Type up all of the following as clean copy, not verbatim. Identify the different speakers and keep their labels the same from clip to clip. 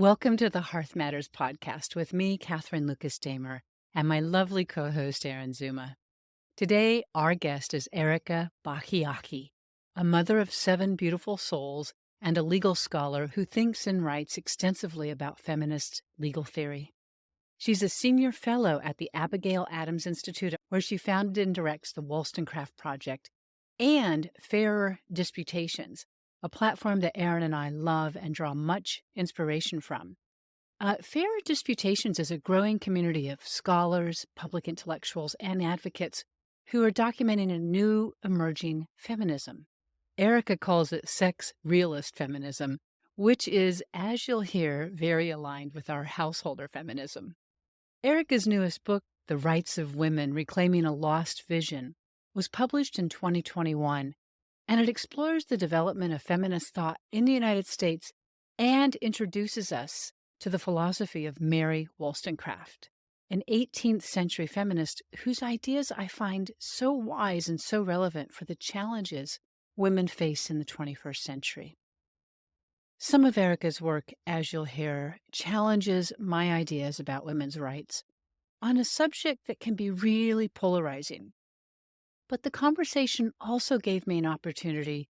Speaker 1: Welcome to the Hearth Matters podcast with me, Catherine Lucas Damer, and my lovely co host, Aaron Zuma. Today, our guest is Erika Bachiochi, a mother of 7 beautiful souls and a legal scholar who thinks and writes extensively about feminist legal theory. She's a senior fellow at the Abigail Adams Institute, where she founded and directs the Wollstonecraft Project and Fairer Disputations, a platform that Aaron and I love and draw much inspiration from. Fairer Disputations is a growing community of scholars, public intellectuals, and advocates who are documenting a new emerging feminism. Erika calls it sex-realist feminism, which is, as you'll hear, very aligned with our householder feminism. Erika's newest book, The Rights of Women, Reclaiming a Lost Vision, was published in 2021, and it explores the development of feminist thought in the United States and introduces us to the philosophy of Mary Wollstonecraft, an 18th century feminist whose ideas I find so wise and so relevant for the challenges women face in the 21st century. Some of Erika's work, as you'll hear, challenges my ideas about women's rights on a subject that can be really polarizing. But the conversation also gave me an opportunity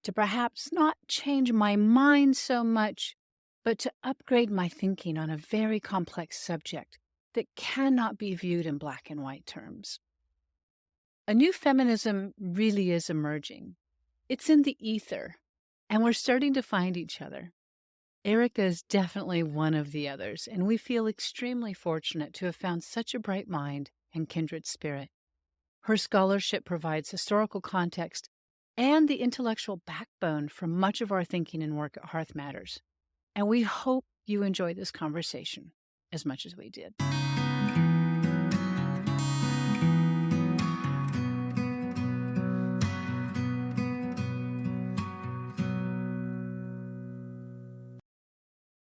Speaker 1: to perhaps not change my mind so much, but to upgrade my thinking on a very complex subject that cannot be viewed in black and white terms. A new feminism really is emerging. It's in the ether, and we're starting to find each other. Erika is definitely one of the others, and we feel extremely fortunate to have found such a bright mind and kindred spirit. Her scholarship provides historical context and the intellectual backbone for much of our thinking and work at Hearth Matters. And we hope you enjoy this conversation as much as we did.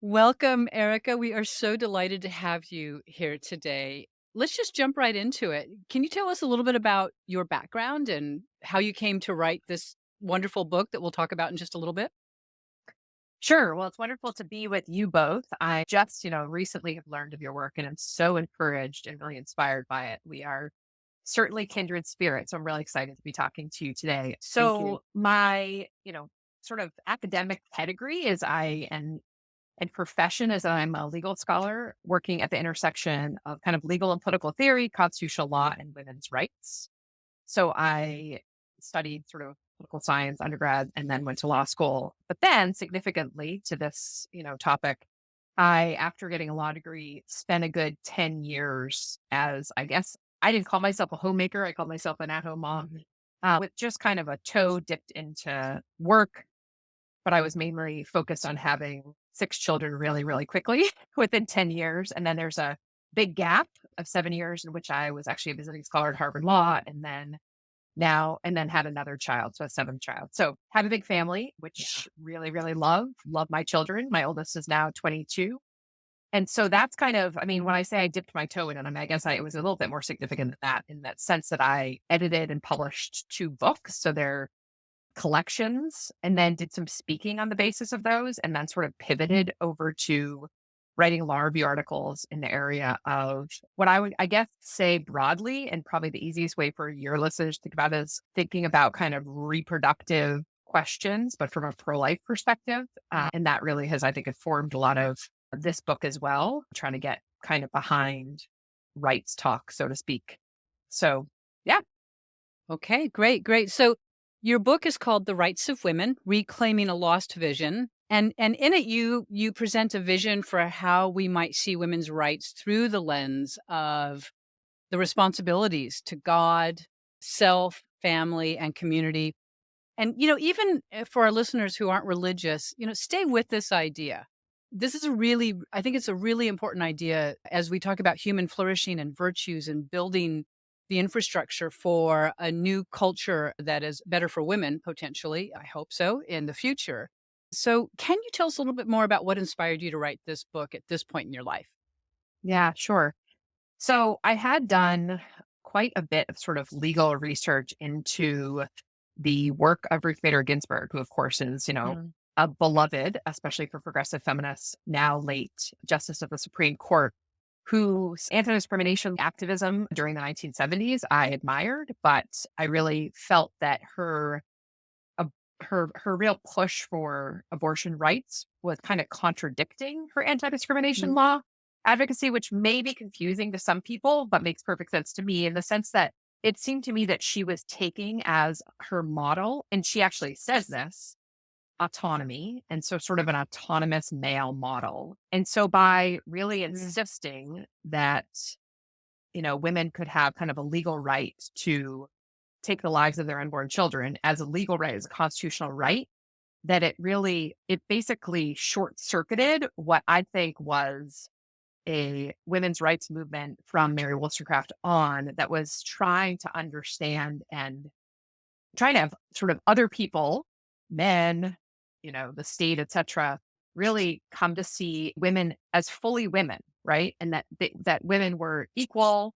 Speaker 1: Welcome, Erika. We are so delighted to have you here today. Let's just jump right into it. Can you tell us a little bit about your background and how you came to write this wonderful book that we'll talk about in just a little bit?
Speaker 2: Sure. Well, it's wonderful to be with you both. I just, recently have learned of your work and I'm so encouraged and really inspired by it. We are certainly kindred spirits. So I'm really excited to be talking to you today.
Speaker 1: Thank you.
Speaker 2: So my, sort of academic pedigree is and profession is that I'm a legal scholar working at the intersection of kind of legal and political theory, constitutional law, and women's rights. So I studied sort of political science undergrad and then went to law school. But then significantly to this, topic, I, after getting a law degree, spent a good 10 years as, I guess, I didn't call myself a homemaker. I called myself an at-home mom with just kind of a toe dipped into work. But I was mainly focused on having 6 children really, really quickly within 10 years. And then there's a big gap of 7 years in which I was actually a visiting scholar at Harvard Law and then had another child, so a 7th child. So have a big family, which really, really love my children. My oldest is now 22. And so that's kind of, I mean, when I say I dipped my toe in it, I mean, I guess it was a little bit more significant than that in that sense that I edited and published 2 books. So they're collections and then did some speaking on the basis of those and then sort of pivoted over to writing law review articles in the area of what I would, I guess, say broadly, and probably the easiest way for your listeners to think about is thinking about kind of reproductive questions, but from a pro-life perspective. And that really has, I think, informed a lot of this book as well, trying to get kind of behind rights talk, so to speak. So, yeah.
Speaker 1: Okay, great, great. So your book is called The Rights of Women, Reclaiming a Lost Vision. And in it you present a vision for how we might see women's rights through the lens of the responsibilities to God, self, family, and community. And even for our listeners who aren't religious, stay with this idea. This is I think it's a really important idea as we talk about human flourishing and virtues and building the infrastructure for a new culture that is better for women, potentially. I hope so in the future. So, can you tell us a little bit more about what inspired you to write this book at this point in your life?
Speaker 2: Yeah, sure. So I had done quite a bit of sort of legal research into the work of Ruth Bader Ginsburg, who of course is,
Speaker 1: Mm.
Speaker 2: a beloved, especially for progressive feminists, now late Justice of the Supreme Court, whose anti-discrimination activism during the 1970s I admired, but I really felt that uh, her real push for abortion rights was kind of contradicting her anti-discrimination
Speaker 1: Mhm.
Speaker 2: law advocacy, which may be confusing to some people, but makes perfect sense to me in the sense that it seemed to me that she was taking as her model, and she actually says this, autonomy. And so, sort of an autonomous male model. And so, by really
Speaker 1: Mm.
Speaker 2: insisting that, women could have kind of a legal right to take the lives of their unborn children as a legal right, as a constitutional right, that it basically short circuited what I think was a women's rights movement from Mary Wollstonecraft on that was trying to understand and trying to have sort of other people, men, the state, etc., really come to see women as fully women, right? And that women were equal,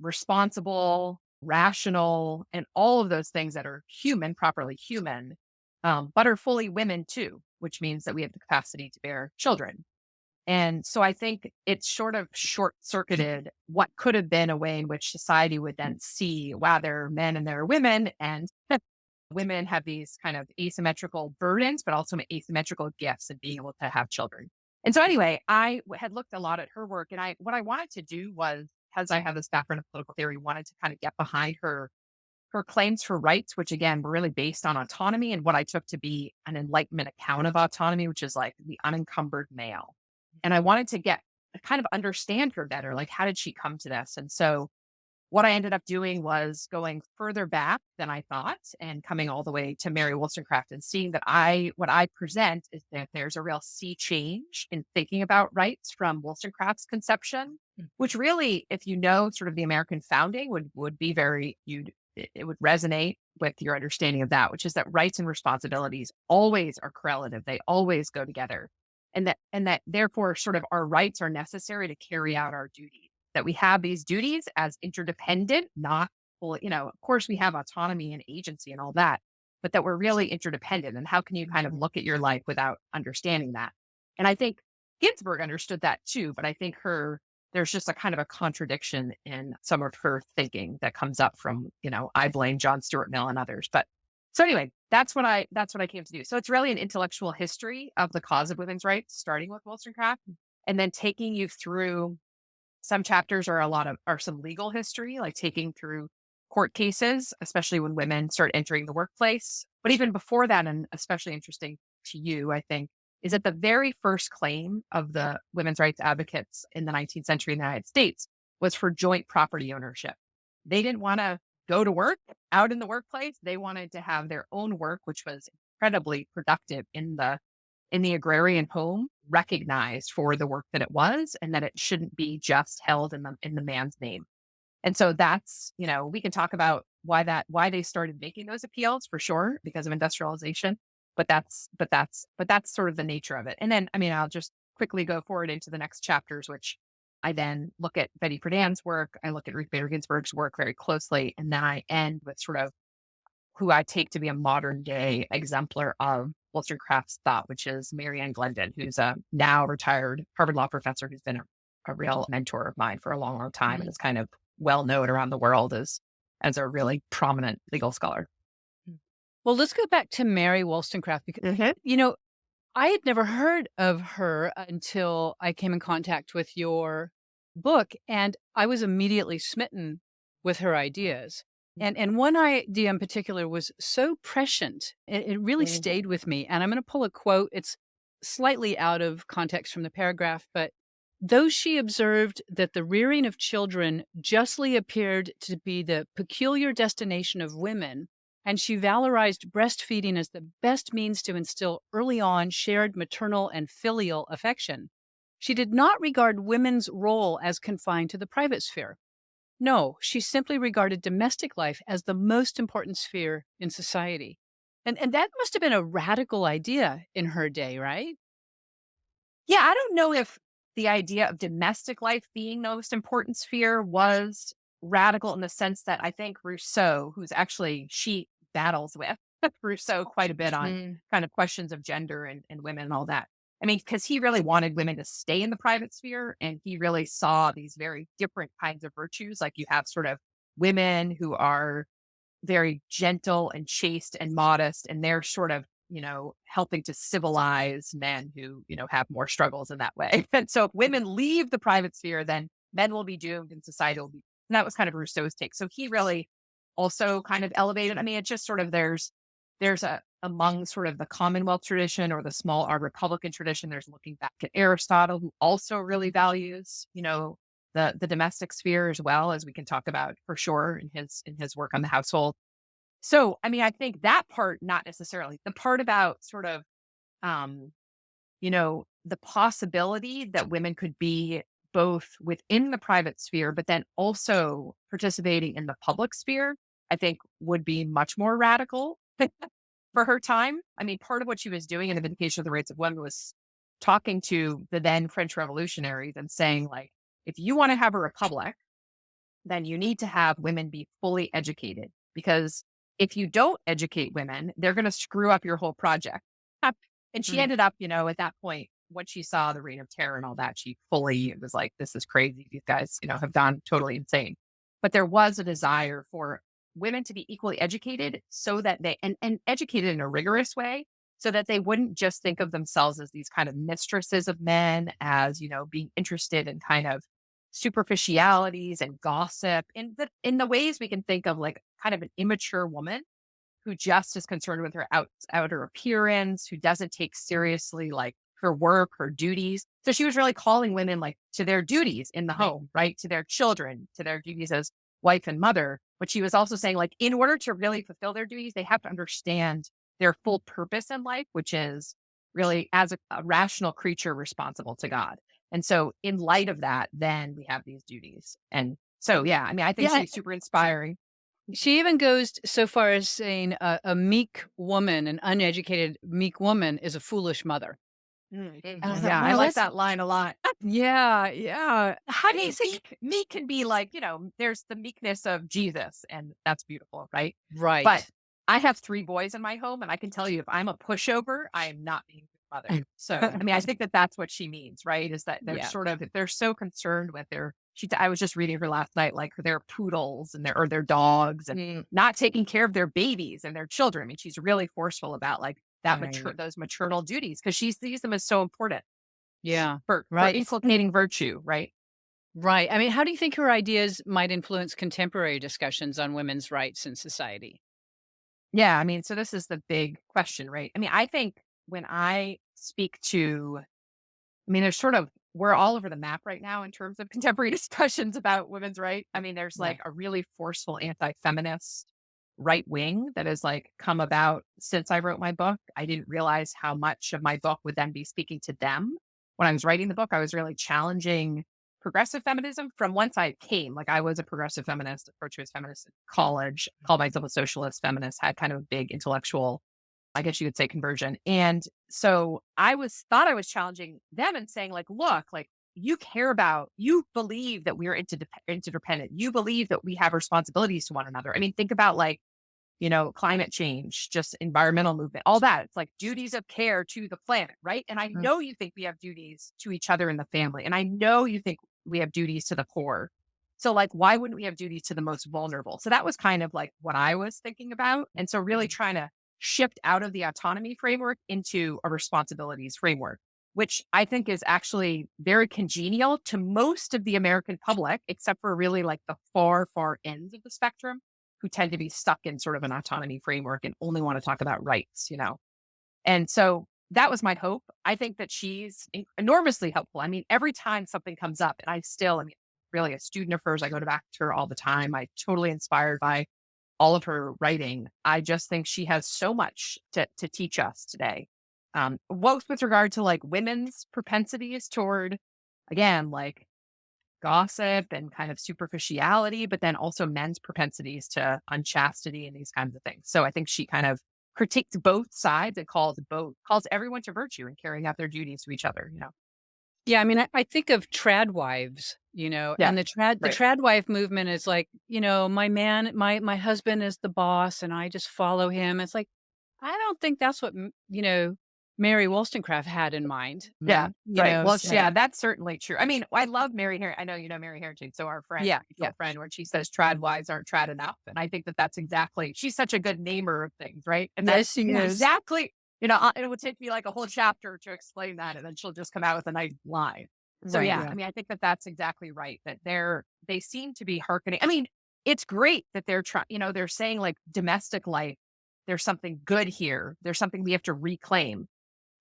Speaker 2: responsible, rational, and all of those things that are human, properly human, but are fully women too, which means that we have the capacity to bear children. And so I think it sort of short circuited what could have been a way in which society would then see, wow, there are men and there are women, and women have these kind of asymmetrical burdens, but also asymmetrical gifts in being able to have children. And so anyway, had looked a lot at her work, and what I wanted to do was, because I have this background in political theory, wanted to kind of get behind her claims for rights, which again were really based on autonomy and what I took to be an Enlightenment account of autonomy, which is like the unencumbered male. And I wanted to get kind of understand her better. Like, how did she come to this? And so what I ended up doing was going further back than I thought and coming all the way to Mary Wollstonecraft and seeing that what I present is that there's a real sea change in thinking about rights from Wollstonecraft's conception, which really, if you know sort of the American founding, would be very it would resonate with your understanding of that, which is that rights and responsibilities always are correlative. They always go together. And that therefore sort of our rights are necessary to carry out our duties, that we have these duties as interdependent, not fully, of course we have autonomy and agency and all that, but that we're really interdependent. And how can you kind of look at your life without understanding that? And I think Ginsburg understood that too, but I think there's just a kind of a contradiction in some of her thinking that comes up from, I blame John Stuart Mill and others. But so anyway, that's what I came to do. So it's really an intellectual history of the cause of women's rights, starting with Wollstonecraft, and then taking you through some chapters are some legal history, like taking through court cases, especially when women start entering the workplace. But even before that, and especially interesting to you, I think, is that the very first claim of the women's rights advocates in the 19th century in the United States was for joint property ownership. They didn't want to go to work out in the workplace. They wanted to have their own work, which was incredibly productive in the agrarian home, recognized for the work that it was, and that it shouldn't be just held in the man's name. And so that's, we can talk about why they started making those appeals for sure because of industrialization. But that's sort of the nature of it. And then, I mean, I'll just quickly go forward into the next chapters, which I then look at Betty Friedan's work. I look at Ruth Bader Ginsburg's work very closely. And then I end with sort of who I take to be a modern day exemplar of Wollstonecraft's thought, which is Mary Ann Glendon, who's a now retired Harvard Law professor who's been a real mentor of mine for a long, long time and
Speaker 1: Mhm.
Speaker 2: is kind of well known around the world as a really prominent legal scholar.
Speaker 1: Mm. Well, let's go back to Mary Wollstonecraft because,
Speaker 2: Mhm.
Speaker 1: I had never heard of her until I came in contact with your book, and I was immediately smitten with her ideas. And one idea in particular was so prescient. It really
Speaker 2: Mhm.
Speaker 1: stayed with me. And I'm going to pull a quote. It's slightly out of context from the paragraph, but though she observed that the rearing of children justly appeared to be the peculiar destination of women, and she valorized breastfeeding as the best means to instill early on shared maternal and filial affection. She did not regard women's role as confined to the private sphere. No, she simply regarded domestic life as the most important sphere in society. And that must have been a radical idea in her day, right?
Speaker 2: Yeah, I don't know if the idea of domestic life being the most important sphere was radical in the sense that I think Rousseau, who's actually she battles with, Rousseau quite a bit on
Speaker 1: Mm.
Speaker 2: kind of questions of gender and women and all that. I mean, because he really wanted women to stay in the private sphere, and he really saw these very different kinds of virtues. Like you have sort of women who are very gentle and chaste and modest, and they're sort of, helping to civilize men who, have more struggles in that way. And so if women leave the private sphere, then men will be doomed and society will be. And that was kind of Rousseau's take. So he really also kind of elevated. I mean, it's just sort of there's a among sort of the Commonwealth tradition or the small R Republican tradition, there's looking back at Aristotle, who also really values, the domestic sphere as well, as we can talk about for sure in his work on the household. So, I mean, I think that part, not necessarily. The part about sort of, um, the possibility that women could be both within the private sphere, but then also participating in the public sphere, I think would be much more radical for her time. I mean, part of what she was doing in the Vindication of the Rights of Women was talking to the then French revolutionaries and saying, like, if you want to have a republic, then you need to have women be fully educated, because if you don't educate women, they're going to screw up your whole project. And she
Speaker 1: Mm.
Speaker 2: ended up, at that point, when she saw the Reign of Terror and all that, she fully was like, this is crazy. These guys, have gone totally insane. But there was a desire for women to be equally educated so that and educated in a rigorous way, so that they wouldn't just think of themselves as these kind of mistresses of men, as, being interested in kind of superficialities and gossip in the ways we can think of, like kind of an immature woman who just is concerned with her outer appearance, who doesn't take seriously like her work, her duties. So she was really calling women like to their duties in the
Speaker 1: Right.
Speaker 2: home, right? To their children, to their duties as wife and mother. But she was also saying, like, in order to really fulfill their duties, they have to understand their full purpose in life, which is really as a rational creature responsible to God. And so in light of that, then we have these duties. And so, yeah, I mean, I think
Speaker 1: Yeah,
Speaker 2: she's super inspiring.
Speaker 1: she even goes so far as saying a meek woman, an uneducated meek woman is a foolish mother. And I thought,
Speaker 2: Yeah, I
Speaker 1: wow,
Speaker 2: like
Speaker 1: that's
Speaker 2: that line a lot.
Speaker 1: yeah, yeah. How
Speaker 2: I
Speaker 1: do you
Speaker 2: mean,
Speaker 1: think
Speaker 2: meek can be like, there's the meekness of Jesus, and that's beautiful, right? But
Speaker 1: right.
Speaker 2: I have 3 boys in my home, and I can tell you, if I'm a pushover, I am not being a good mother. So, I mean, I think that that's what she means, right? Is that they're
Speaker 1: Yeah.
Speaker 2: sort of, if they're so concerned with I was just reading her last night, like their poodles and their dogs, and
Speaker 1: Mm,
Speaker 2: not taking care of their babies and their children. I mean, she's really forceful about like
Speaker 1: right.
Speaker 2: those maternal duties, because she sees them as so important
Speaker 1: Yeah.
Speaker 2: for
Speaker 1: Right.
Speaker 2: inculcating virtue, right?
Speaker 1: Right. I mean, how do you think her ideas might influence contemporary discussions on women's rights in society?
Speaker 2: Yeah, I mean, so this is the big question, right? I mean, I think when I speak to, I mean, there's sort of, we're all over the map right now in terms of contemporary discussions about women's rights. I mean, there's like
Speaker 1: Right.
Speaker 2: a really forceful anti-feminist right wing that has like come about since I wrote my book. I didn't realize how much of my book would then be speaking to them. When I was writing the book, I was really challenging progressive feminism from one side came. Like I was a progressive feminist, a pro-choice feminist in college, called myself a socialist feminist, had kind of a big intellectual, I guess you could say, conversion. And so thought I was challenging them and saying, like, look, like you believe that we're interdependent. You believe that we have responsibilities to one another. I mean, think about like, climate change, just environmental movement, all that. It's like duties of care to the planet, right? And I
Speaker 1: Mm.
Speaker 2: know you think we have duties to each other in the family. And I know you think we have duties to the poor. So, like, why wouldn't we have duties to the most vulnerable? So, that was kind of like what I was thinking about. And so, really trying to shift out of the autonomy framework into a responsibilities framework, which I think is actually very congenial to most of the American public, except for really like the far, far ends of the spectrum, who tend to be stuck in sort of an autonomy framework and only want to talk about rights. And so that was my hope. I think that she's enormously helpful. I mean, every time something comes up, and I mean, really a student of hers, I go to back to her all the time. I totally inspired by all of her writing. I just think she has so much to teach us today. Both with regard to like women's propensities toward, again, like gossip and kind of superficiality, but then also men's propensities to unchastity and these kinds of things. So I think she kind of critiqued both sides and calls everyone to virtue and carrying out their duties to each other.
Speaker 1: Yeah, I mean, I think of trad wives,
Speaker 2: Yeah.
Speaker 1: and the
Speaker 2: Right.
Speaker 1: trad wife movement is like, my man, my husband is the boss, and I just follow him. It's like, I don't think that's what, Mary Wollstonecraft had in mind,
Speaker 2: Yeah, right. Well,
Speaker 1: so
Speaker 2: yeah, that's certainly true. I mean, I love Mary Her I know you know Mary Heritage, so our friend,
Speaker 1: yeah, yeah.
Speaker 2: mutual friend, when she says trad wives aren't trad enough, and I think that that's exactly she's such a good namer of things, right? And
Speaker 1: Yes,
Speaker 2: that's
Speaker 1: she is.
Speaker 2: exactly, it would take me like a whole chapter to explain that, and then she'll just come out with a nice line. So
Speaker 1: Right.
Speaker 2: yeah,
Speaker 1: Yeah.
Speaker 2: I mean, I think that that's exactly right. That they seem to be hearkening. I mean, it's great that they're trying. They're saying like domestic life. There's something good here. There's something we have to reclaim.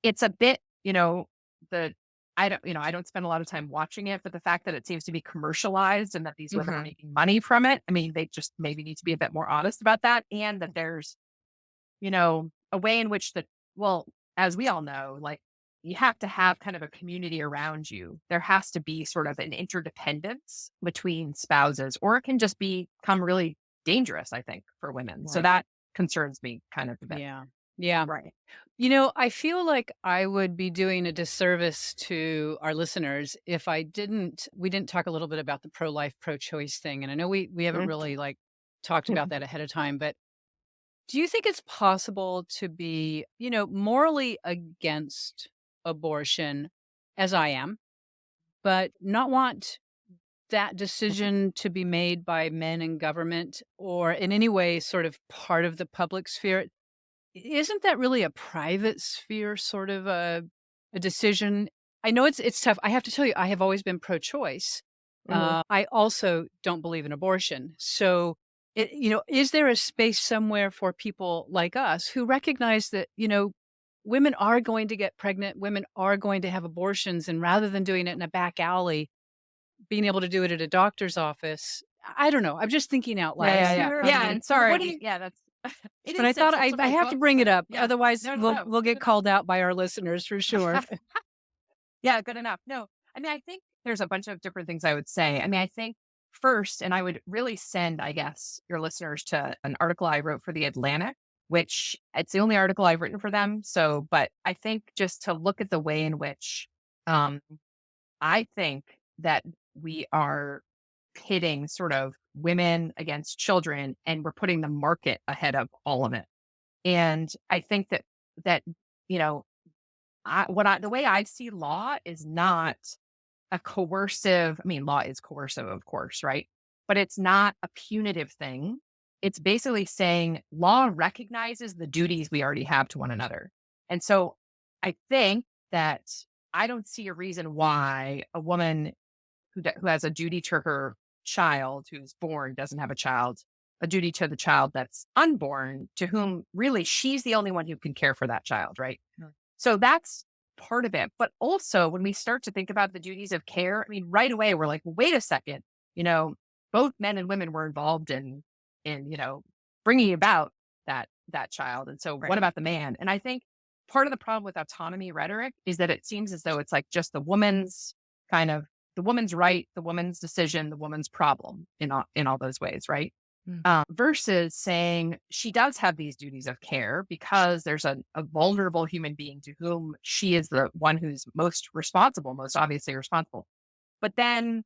Speaker 2: It's a bit, the I don't spend a lot of time watching it, but the fact that it seems to be commercialized and that these women are
Speaker 3: Mhm.
Speaker 2: making money from it, I mean, they just maybe need to be a bit more honest about that, and that there's, a way in which well, as we all know, like, you have to have kind of a community around you. There has to be sort of an interdependence between spouses, or it can just become really dangerous, I think, for women. So
Speaker 1: Right.
Speaker 2: that concerns me kind of a bit.
Speaker 1: Yeah. Yeah.
Speaker 2: Right.
Speaker 1: I feel like I would be doing a disservice to our listeners if we didn't talk a little bit about the pro-life, pro-choice thing. And I know we haven't really like talked about that ahead of time, but do you think it's possible to be, morally against abortion as I am, but not want that decision to be made by men in government or in any way sort of part of the public sphere? Isn't that really a private sphere sort of a decision? I know it's tough. I have to tell you, I have always been pro-choice.
Speaker 2: Mhm.
Speaker 1: I also don't believe in abortion. So, is there a space somewhere for people like us who recognize that, women are going to get pregnant, women are going to have abortions, and rather than doing it in a back alley, being able to do it at a doctor's office. I don't know. I'm just thinking out
Speaker 2: Yeah,
Speaker 1: loud
Speaker 2: yeah,
Speaker 1: here.
Speaker 2: yeah.
Speaker 3: Sure.
Speaker 2: Yeah, and sorry.
Speaker 3: What do you
Speaker 2: Yeah, that's it
Speaker 1: But
Speaker 2: is
Speaker 1: I thought
Speaker 2: sensitive
Speaker 1: I
Speaker 2: to
Speaker 1: I
Speaker 2: my
Speaker 1: have to
Speaker 2: books,
Speaker 1: bring it
Speaker 2: but
Speaker 1: up,
Speaker 2: yeah.
Speaker 1: otherwise
Speaker 2: No, no,
Speaker 1: we'll
Speaker 2: no.
Speaker 1: we'll
Speaker 2: Good
Speaker 1: get
Speaker 2: enough.
Speaker 1: called out by our listeners for sure.
Speaker 2: Yeah, good enough. No, I mean, I think there's a bunch of different things I would say. I mean, I think first, and I would really send, I guess, your listeners to an article I wrote for The Atlantic, which it's the only article I've written for them. So, but I think just to look at the way in which um, I think that we are pitting sort of women against children, and we're putting the market ahead of all of it. And I think that, you know, the way I see law is not a coercive, I mean, law is coercive, of course, right? But it's not a punitive thing. It's basically saying law recognizes the duties we already have to one another. And so I think that I don't see a reason why a woman who has a duty to her child who's born doesn't have a child, a duty to the child that's unborn, to whom really she's the only one who can care for that child, right? So that's part of it. But also, when we start to think about the duties of care, I mean, right away we're like, well, wait a second, you know, both men and women were involved in bringing about that child, and so what
Speaker 3: right?
Speaker 2: about the man? And I think part of the problem with autonomy rhetoric is that it seems as though it's like just kind of the woman's right, the woman's decision, the woman's problem in all those ways, right?
Speaker 3: Mm.
Speaker 2: Versus saying she does have these duties of care because there's a vulnerable human being to whom she is the one who's most responsible, most obviously responsible. But then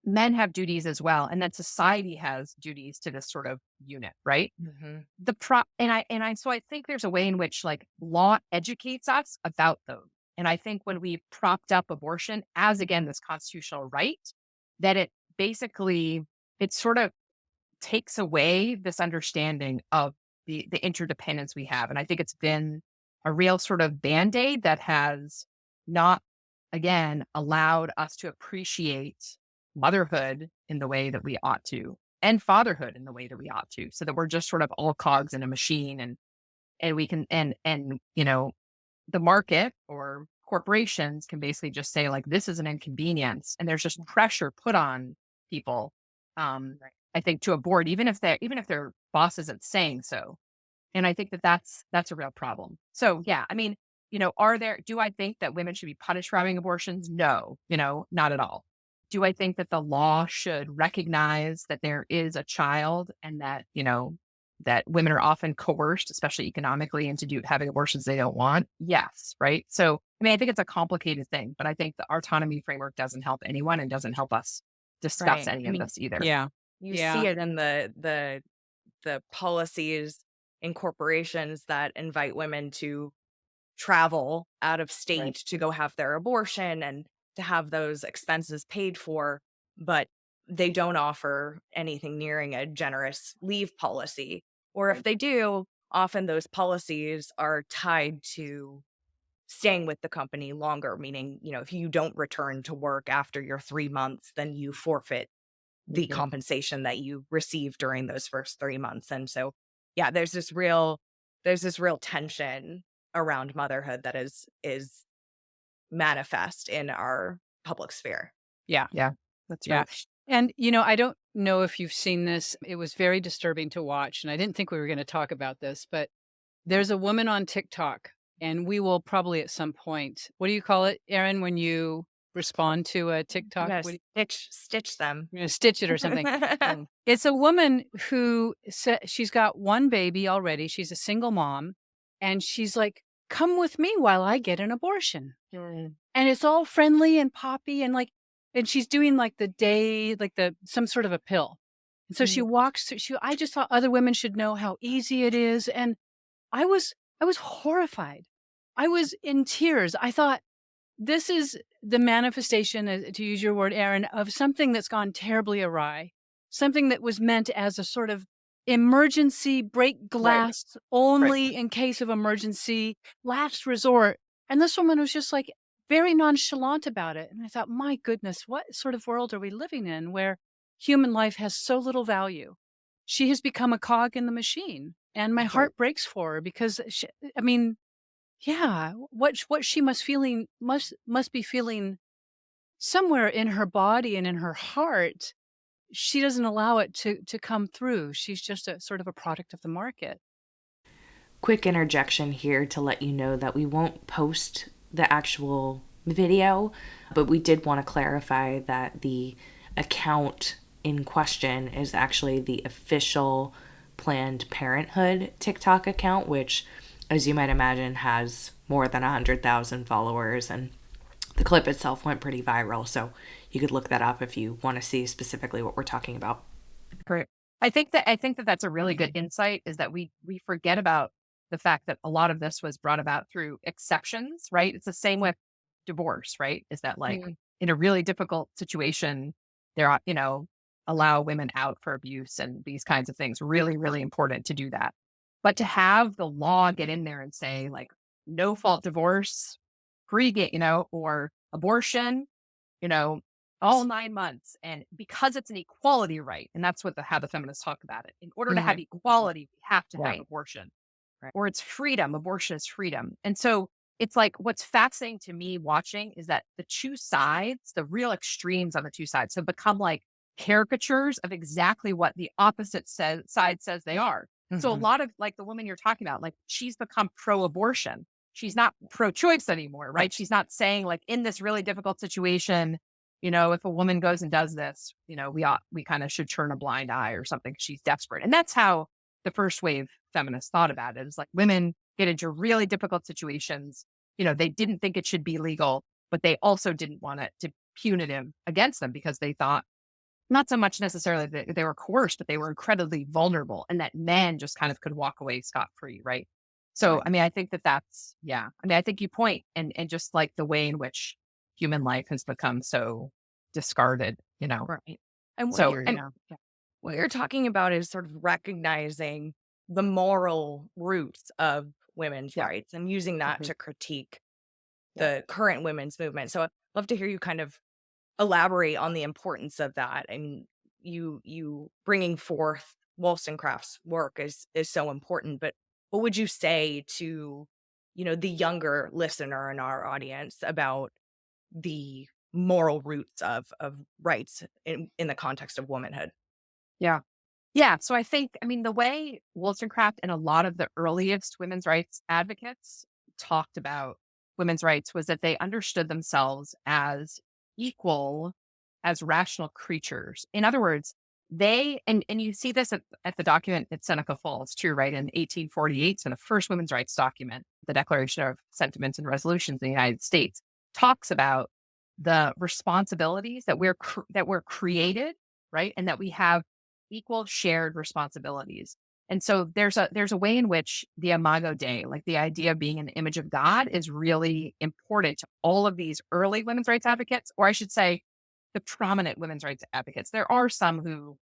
Speaker 2: men have duties as well, and then society has duties to this sort of unit, right?
Speaker 3: Mhm.
Speaker 2: The pro and I so I think there's a way in which like law educates us about those. And I think when we propped up abortion as again this constitutional right, that it sort of takes away this understanding of the interdependence we have. And I think it's been a real sort of band-aid that has not, again, allowed us to appreciate motherhood in the way that we ought to, and fatherhood in the way that we ought to, so that we're just sort of all cogs in a machine, and we can and the market or corporations can basically just say like this is an inconvenience, and there's just pressure put on people,
Speaker 3: Right.
Speaker 2: I think, to abort even if their boss isn't saying so. And I think that that's a real problem. So yeah, I mean, do I think that women should be punished for having abortions? No, not at all. Do I think that the law should recognize that there is a child, and that, that women are often coerced, especially economically, into having abortions they don't want? Yes, right. So I mean, I think it's a complicated thing, but I think the autonomy framework doesn't help anyone and doesn't help us discuss
Speaker 3: Right.
Speaker 2: any
Speaker 3: I
Speaker 2: of
Speaker 3: mean,
Speaker 2: this either.
Speaker 1: Yeah.
Speaker 3: you see
Speaker 1: Yeah.
Speaker 3: it in the policies in corporations that invite women to travel out of
Speaker 2: Right.
Speaker 3: state to go have their abortion and to have those expenses paid for, but they don't offer anything nearing a generous leave policy. Or if
Speaker 2: Right.
Speaker 3: they do, often those policies are tied to staying with the company longer, meaning, if you don't return to work after your 3 months, then you forfeit the
Speaker 2: Mhm.
Speaker 3: compensation that you received during those first 3 months. And so, yeah, there's this real tension around motherhood that is manifest in our public sphere.
Speaker 1: Yeah.
Speaker 2: Yeah, that's
Speaker 1: Yeah.
Speaker 2: right.
Speaker 1: And, I don't know if you've seen this. It was very disturbing to watch. And I didn't think we were going to talk about this, but there's a woman on TikTok, and we will probably at some point, what do you call it, Erin, when you respond to a
Speaker 3: You
Speaker 1: TikTok?
Speaker 3: gotta stitch them.
Speaker 1: Stitch it or something.
Speaker 2: Mm.
Speaker 1: It's a woman who she's got one baby already. She's a single mom. And she's like, come with me while I get an abortion.
Speaker 2: Mm.
Speaker 1: And it's all friendly and poppy and and she's doing like the day, like some sort of a pill. And so she
Speaker 2: Mhm.
Speaker 1: walks through, I just thought other women should know how easy it is. And I was, I was horrified. I was in tears. I thought, this is the manifestation, to use your word, Aaron, of something that's gone terribly awry, something that was meant as a sort of emergency break
Speaker 3: Right,
Speaker 1: glass
Speaker 3: right.
Speaker 1: only in case of emergency, last resort. And this woman was just like very nonchalant about it. And I thought, my goodness, what sort of world are we living in where human life has so little value? She has become a cog in the machine. And my
Speaker 3: Right.
Speaker 1: heart breaks for her because I mean, yeah, what she must be feeling somewhere in her body and in her heart. She doesn't allow it to come through. She's just a sort of a product of the market.
Speaker 4: Quick interjection here to let you know that we won't post the actual video, but we did want to clarify that the account in question is actually the official Planned Parenthood TikTok account, which, as you might imagine, has more than 100,000 followers. And the clip itself went pretty viral. So you could look that up if you want to see specifically what we're talking about.
Speaker 2: Great. I think that that's a really good insight is that we forget about the fact that a lot of this was brought about through exceptions, right? It's the same with divorce, right? Is that like
Speaker 3: Mhm.
Speaker 2: in a really difficult situation, there are, allow women out for abuse and these kinds of things. Really, really important to do that. But to have the law get in there and say like no fault divorce, or abortion, you know, all 9 months, and because it's an equality right, and that's what how the feminists talk about it. In order to have
Speaker 3: Mhm.
Speaker 2: equality, we have to have
Speaker 3: Right,
Speaker 2: abortion,
Speaker 3: right.
Speaker 2: or it's freedom. Abortion is freedom. And so it's like what's fascinating to me watching is that the two sides, the real extremes on the two sides, have become like caricatures of exactly what the opposite side says they are. So a
Speaker 3: Mhm.
Speaker 2: lot of like the woman you're talking about, like she's become pro-abortion. She's not pro-choice anymore, right?
Speaker 3: Right.
Speaker 2: She's not saying like in this really difficult situation, if a woman goes and does this, we kind of should turn a blind eye or something. She's desperate. And that's how the first wave feminists thought about it. It's like women get into really difficult situations. They didn't think it should be legal, but they also didn't want it to punitive against them because they thought not so much necessarily that they were coerced, but they were incredibly vulnerable and that men just kind of could walk away scot free. Right. So,
Speaker 3: Right.
Speaker 2: I mean, I think that that's, yeah. I mean, I think you point and just like the way in which human life has become so discarded.
Speaker 3: Right. And what
Speaker 2: So,
Speaker 3: you're
Speaker 2: and
Speaker 1: Yeah.
Speaker 2: yeah,
Speaker 3: what you're talking about is sort of recognizing the moral roots of women's
Speaker 2: yeah,
Speaker 3: rights and using that
Speaker 2: mhm,
Speaker 3: to critique
Speaker 2: yeah,
Speaker 3: the current women's movement. So I'd love to hear you kind of elaborate on the importance of that. I mean, you bringing forth Wollstonecraft's work is so important, but what would you say to, the younger listener in our audience about the moral roots of rights in the context of womanhood?
Speaker 2: yeah. Yeah, so I think, I mean, the way Wollstonecraft and a lot of the earliest women's rights advocates talked about women's rights was that they understood themselves as equal as rational creatures. In other words, they and you see this at the document at Seneca Falls too, right? In 1848, so the first women's rights document, the Declaration of Sentiments and Resolutions in the United States, talks about the responsibilities that we're created, right? And that we have equal shared responsibilities. And so there's a way in which the Imago Dei, like the idea of being an image of God, is really important to all of these early women's rights advocates, or I should say, the prominent women's rights advocates. There are some who,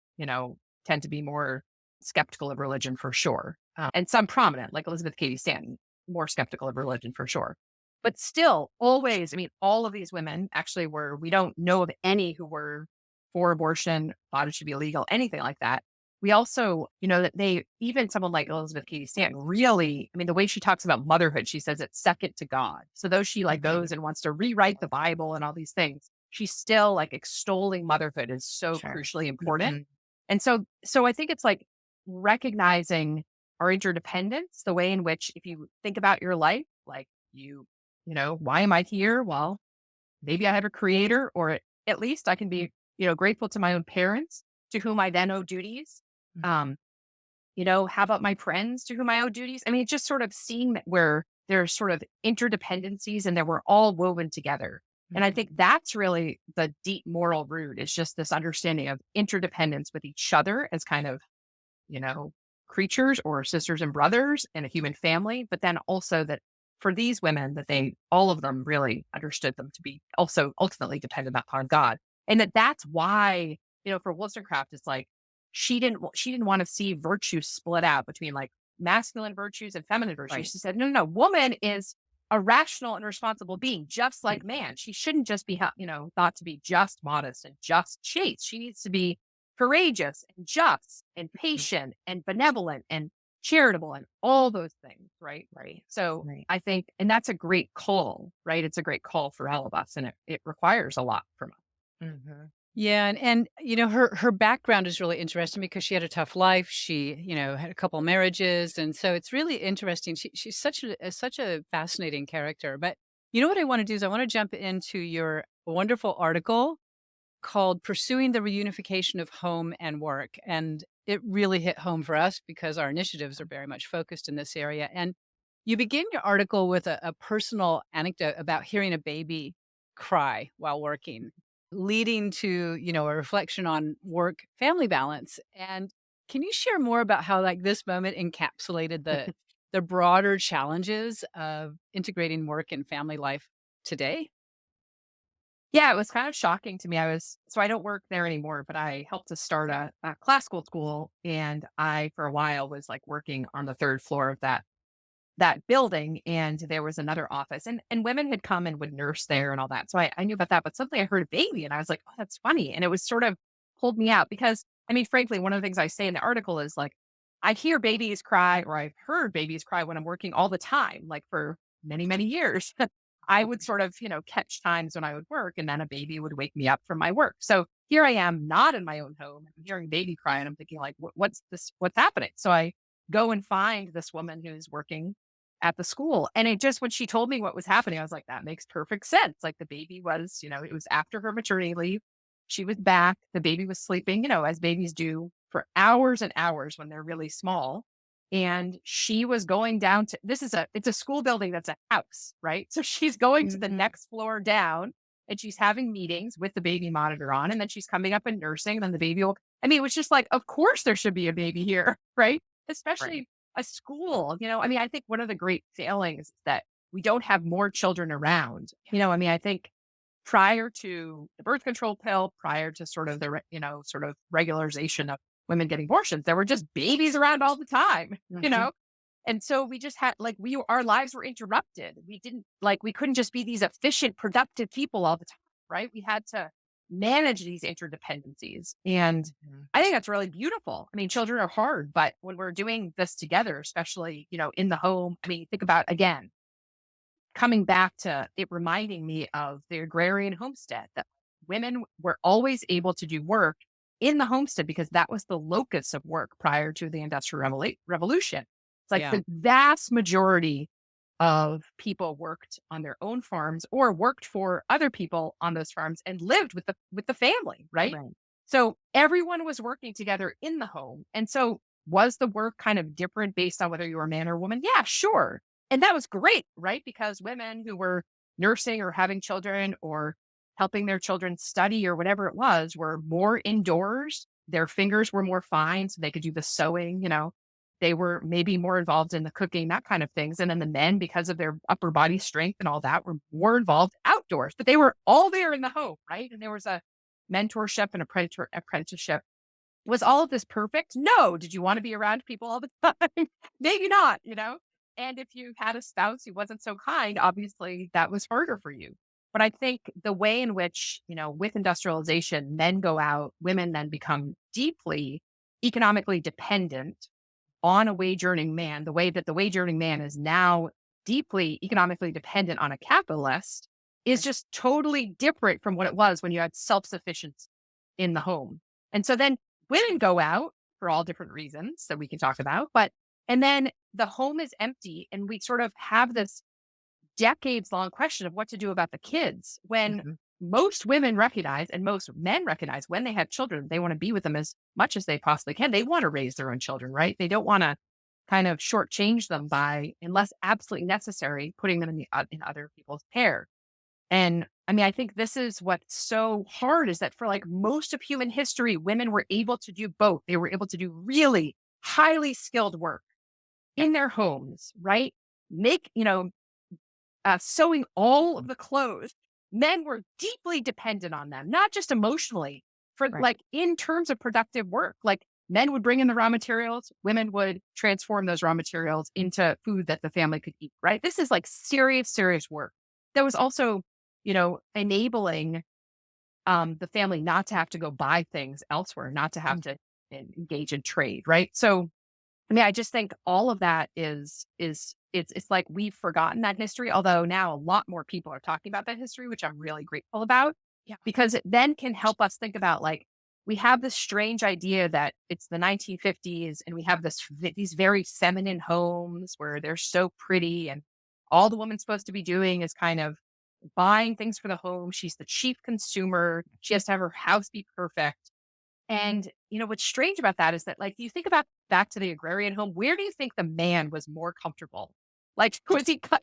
Speaker 2: tend to be more skeptical of religion for sure, and some prominent, like Elizabeth Cady Stanton, more skeptical of religion for sure. But still, always, I mean, all of these women actually were. We don't know of any who were for abortion, thought it should be illegal, anything like that. We also, that even someone like Elizabeth Cady Stanton really, I mean, the way she talks about motherhood, she says it's second to God. So though she like goes and wants to rewrite the Bible and all these things, she's still like extolling motherhood is so
Speaker 3: Sure.
Speaker 2: crucially important.
Speaker 3: Mhm.
Speaker 2: And so I think it's like recognizing our interdependence, the way in which if you think about your life, like why am I here? Well, maybe I have a creator, or at least I can be, grateful to my own parents to whom I then owe duties. Um, how about my friends to whom I owe duties? I mean, just sort of seeing that where there's sort of interdependencies and that we're all woven together. And I think that's really the deep moral root is just this understanding of interdependence with each other as kind of, you know, creatures or sisters and brothers in a human family. But then also that for these women, that all of them really understood them to be also ultimately dependent upon God. And that's why, for Wollstonecraft, it's like, she didn't want to see virtue split out between like masculine virtues and feminine virtues.
Speaker 3: Right.
Speaker 2: She said, no, no, no, woman is a rational and responsible being, just like man. She shouldn't just be, thought to be just modest and just chaste. She needs to be courageous and just and patient and benevolent and charitable and all those things. Right.
Speaker 3: Right.
Speaker 2: So
Speaker 3: Right.
Speaker 2: I think, and that's a great call, right? It's a great call for all of us, and it requires a lot from us.
Speaker 3: Mhm.
Speaker 1: Yeah, and her background is really interesting because she had a tough life. She, had a couple marriages, and so it's really interesting. She's such a fascinating character. But you know what I want to do is I want to jump into your wonderful article called "Pursuing the Reunification of Home and Work," and it really hit home for us because our initiatives are very much focused in this area. And you begin your article with a personal anecdote about hearing a baby cry while working, leading to, a reflection on work family balance. And can you share more about how like this moment encapsulated the broader challenges of integrating work and family life today?
Speaker 2: Yeah, it was kind of shocking to me. I don't work there anymore, but I helped to start a classical school. And I, for a while, was like working on the third floor of that building. And there was another office and women had come and would nurse there and all that. So I knew about that, but suddenly I heard a baby and I was like, oh, that's funny. And it was sort of pulled me out because I mean, frankly, one of the things I say in the article is like, I hear babies cry or I've heard babies cry when I'm working all the time, like for many, many years. I would sort of, catch times when I would work and then a baby would wake me up from my work. So here I am, not in my own home, I'm hearing baby cry and I'm thinking like, what's this? What's happening? So I go and find this woman who's working at the school. And it just, when she told me what was happening, I was like, that makes perfect sense. Like the baby was, it was after her maternity leave. She was back. The baby was sleeping, as babies do for hours and hours when they're really small. And she was going down to it's a school building that's a house, right? So she's going to the next floor down and she's having meetings with the baby monitor on. And then she's coming up and nursing. And then the baby will, I mean, it was just like, of course there should be a baby here, right?
Speaker 3: Right.
Speaker 2: Especially a school, I mean, I think one of the great failings is that we don't have more children around. I mean, I think prior to the birth control pill, prior to sort of sort of regularization of women getting abortions, there were just babies around all the time,
Speaker 3: Mhm.
Speaker 2: and so we just had like our lives were interrupted. We couldn't just be these efficient, productive people all the time, right? We had to manage these interdependencies. And
Speaker 3: Mhm.
Speaker 2: I think that's really beautiful. I mean, children are hard, but when we're doing this together, especially, in the home, I mean, think about again, coming back to it reminding me of the agrarian homestead that women were always able to do work in the homestead because that was the locus of work prior to the industrial revolution. It's like
Speaker 1: Yeah.
Speaker 2: the vast majority of people worked on their own farms or worked for other people on those farms and lived with the family, right?
Speaker 3: Right.
Speaker 2: So everyone was working together in the home. And so was the work kind of different based on whether you were a man or a woman? Yeah, sure. And that was great, right? Because women who were nursing or having children or helping their children study or whatever it was were more indoors. Their fingers were more fine, so they could do the sewing, they were maybe more involved in the cooking, that kind of things. And then the men, because of their upper body strength and all that, were more involved outdoors, but they were all there in the home, right? And there was a mentorship and apprenticeship. Was all of this perfect? No. Did you want to be around people all the time? Maybe not, And if you had a spouse who wasn't so kind, obviously that was harder for you. But I think the way in which, with industrialization, men go out, women then become deeply economically dependent on a wage earning man, the way that the wage earning man is now deeply economically dependent on a capitalist is just totally different from what it was when you had self sufficiency in the home. And so then women go out for all different reasons that we can talk about, and then the home is empty and we sort of have this decades long question of what to do about the kids when most women recognize and most men recognize when they have children, they want to be with them as much as they possibly can. They want to raise their own children, right? They don't want to kind of shortchange them by, unless absolutely necessary, putting them in other people's care. And I mean, I think this is what's so hard is that for like most of human history, women were able to do both. They were able to do really highly skilled work in their homes, right? Make, sewing all of the clothes. Men were deeply dependent on them, not just emotionally, for like in terms of productive work. Like men would bring in the raw materials, women would transform those raw materials into food that the family could eat, right? This is like serious, serious work. That was also, enabling the family not to have to go buy things elsewhere, not to have to engage in trade, right? So I mean, I just think all of that is it's like we've forgotten that history, although now a lot more people are talking about that history, which I'm really grateful about.
Speaker 3: Yeah.
Speaker 2: Because it then can help us think about like we have this strange idea that it's the 1950s and we have these very feminine homes where they're so pretty and all the woman's supposed to be doing is kind of buying things for the home. She's the chief consumer. She has to have her house be perfect. And, what's strange about that is that, like, you think about back to the agrarian home, where do you think the man was more comfortable? Like,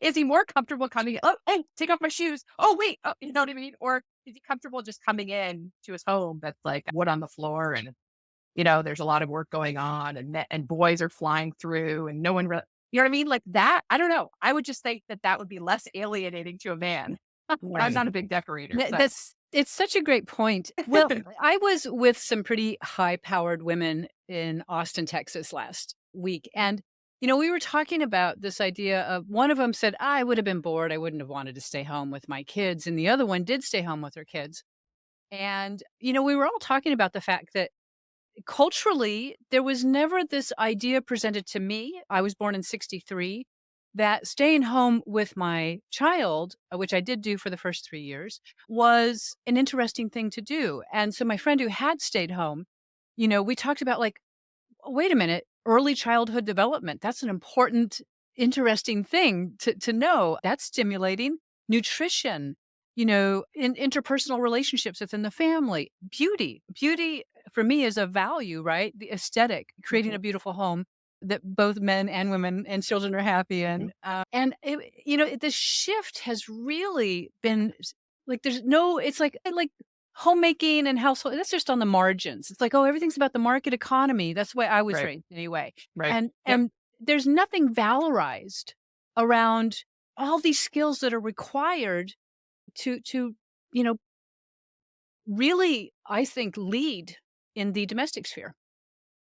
Speaker 2: is he more comfortable coming, oh, hey, take off my shoes. Oh, wait. Oh, you know what I mean? Or is he comfortable just coming in to his home that's like wood on the floor and, there's a lot of work going on and boys are flying through and no one really, you know what I mean? Like that. I don't know. I would just think that would be less alienating to a man. I'm not a big decorator. But.
Speaker 1: It's such a great point. Well, I was with some pretty high-powered women in Austin, Texas last week. And, we were talking about this idea of one of them said, I would have been bored. I wouldn't have wanted to stay home with my kids. And the other one did stay home with her kids. And, we were all talking about the fact that culturally, there was never this idea presented to me. I was born in 1963. That staying home with my child, which I did do for the first 3 years, was an interesting thing to do. And so my friend who had stayed home, we talked about like, wait a minute, early childhood development. That's an important, interesting thing to know. That's stimulating nutrition, in interpersonal relationships within the family, beauty. Beauty for me is a value, right? The aesthetic, creating a beautiful home that both men and women and children are happy in. And the shift has really been like, it's like homemaking and household. That's just on the margins. It's like, oh, everything's about the market economy. That's the way I was raised anyway.
Speaker 2: Right.
Speaker 1: And there's nothing valorized around all these skills that are required to really, I think, lead in the domestic sphere.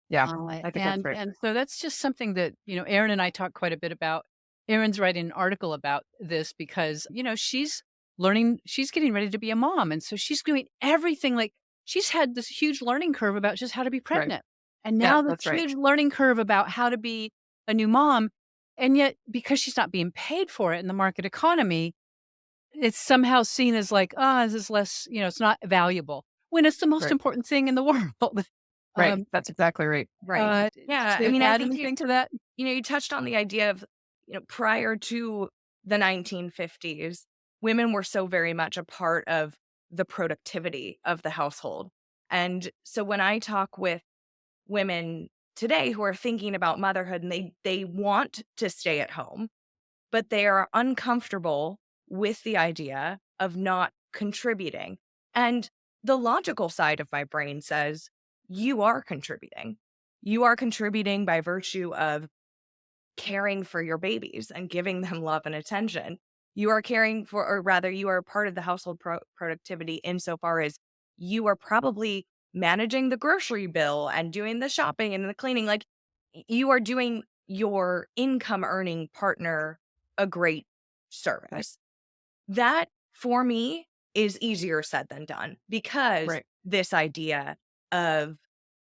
Speaker 2: Yeah, I think that's right.
Speaker 1: And so that's just something that, Erin and I talk quite a bit about. Erin's writing an article about this because, she's getting ready to be a mom. And so she's doing everything like she's had this huge learning curve about just how to be pregnant. And now this huge learning curve about how to be a new mom. And yet, because she's not being paid for it in the market economy, it's somehow seen as like, this is less, it's not valuable when it's the most important thing in the world.
Speaker 2: Right. That's exactly right.
Speaker 3: Right. Yeah. I mean,
Speaker 1: add anything to that?
Speaker 3: You touched on the idea of, prior to the 1950s, women were so very much a part of the productivity of the household. And so when I talk with women today who are thinking about motherhood and they want to stay at home, but they are uncomfortable with the idea of not contributing. And the logical side of my brain says, you are contributing. you are contributing by virtue of caring for your babies and giving them love and attention. You are caring for, or rather, you are part of the household productivity insofar as you are probably managing the grocery bill and doing the shopping and the cleaning. Like, you are doing your income earning partner a great service. That, for me, is easier said than done, because
Speaker 2: Right.
Speaker 3: this idea of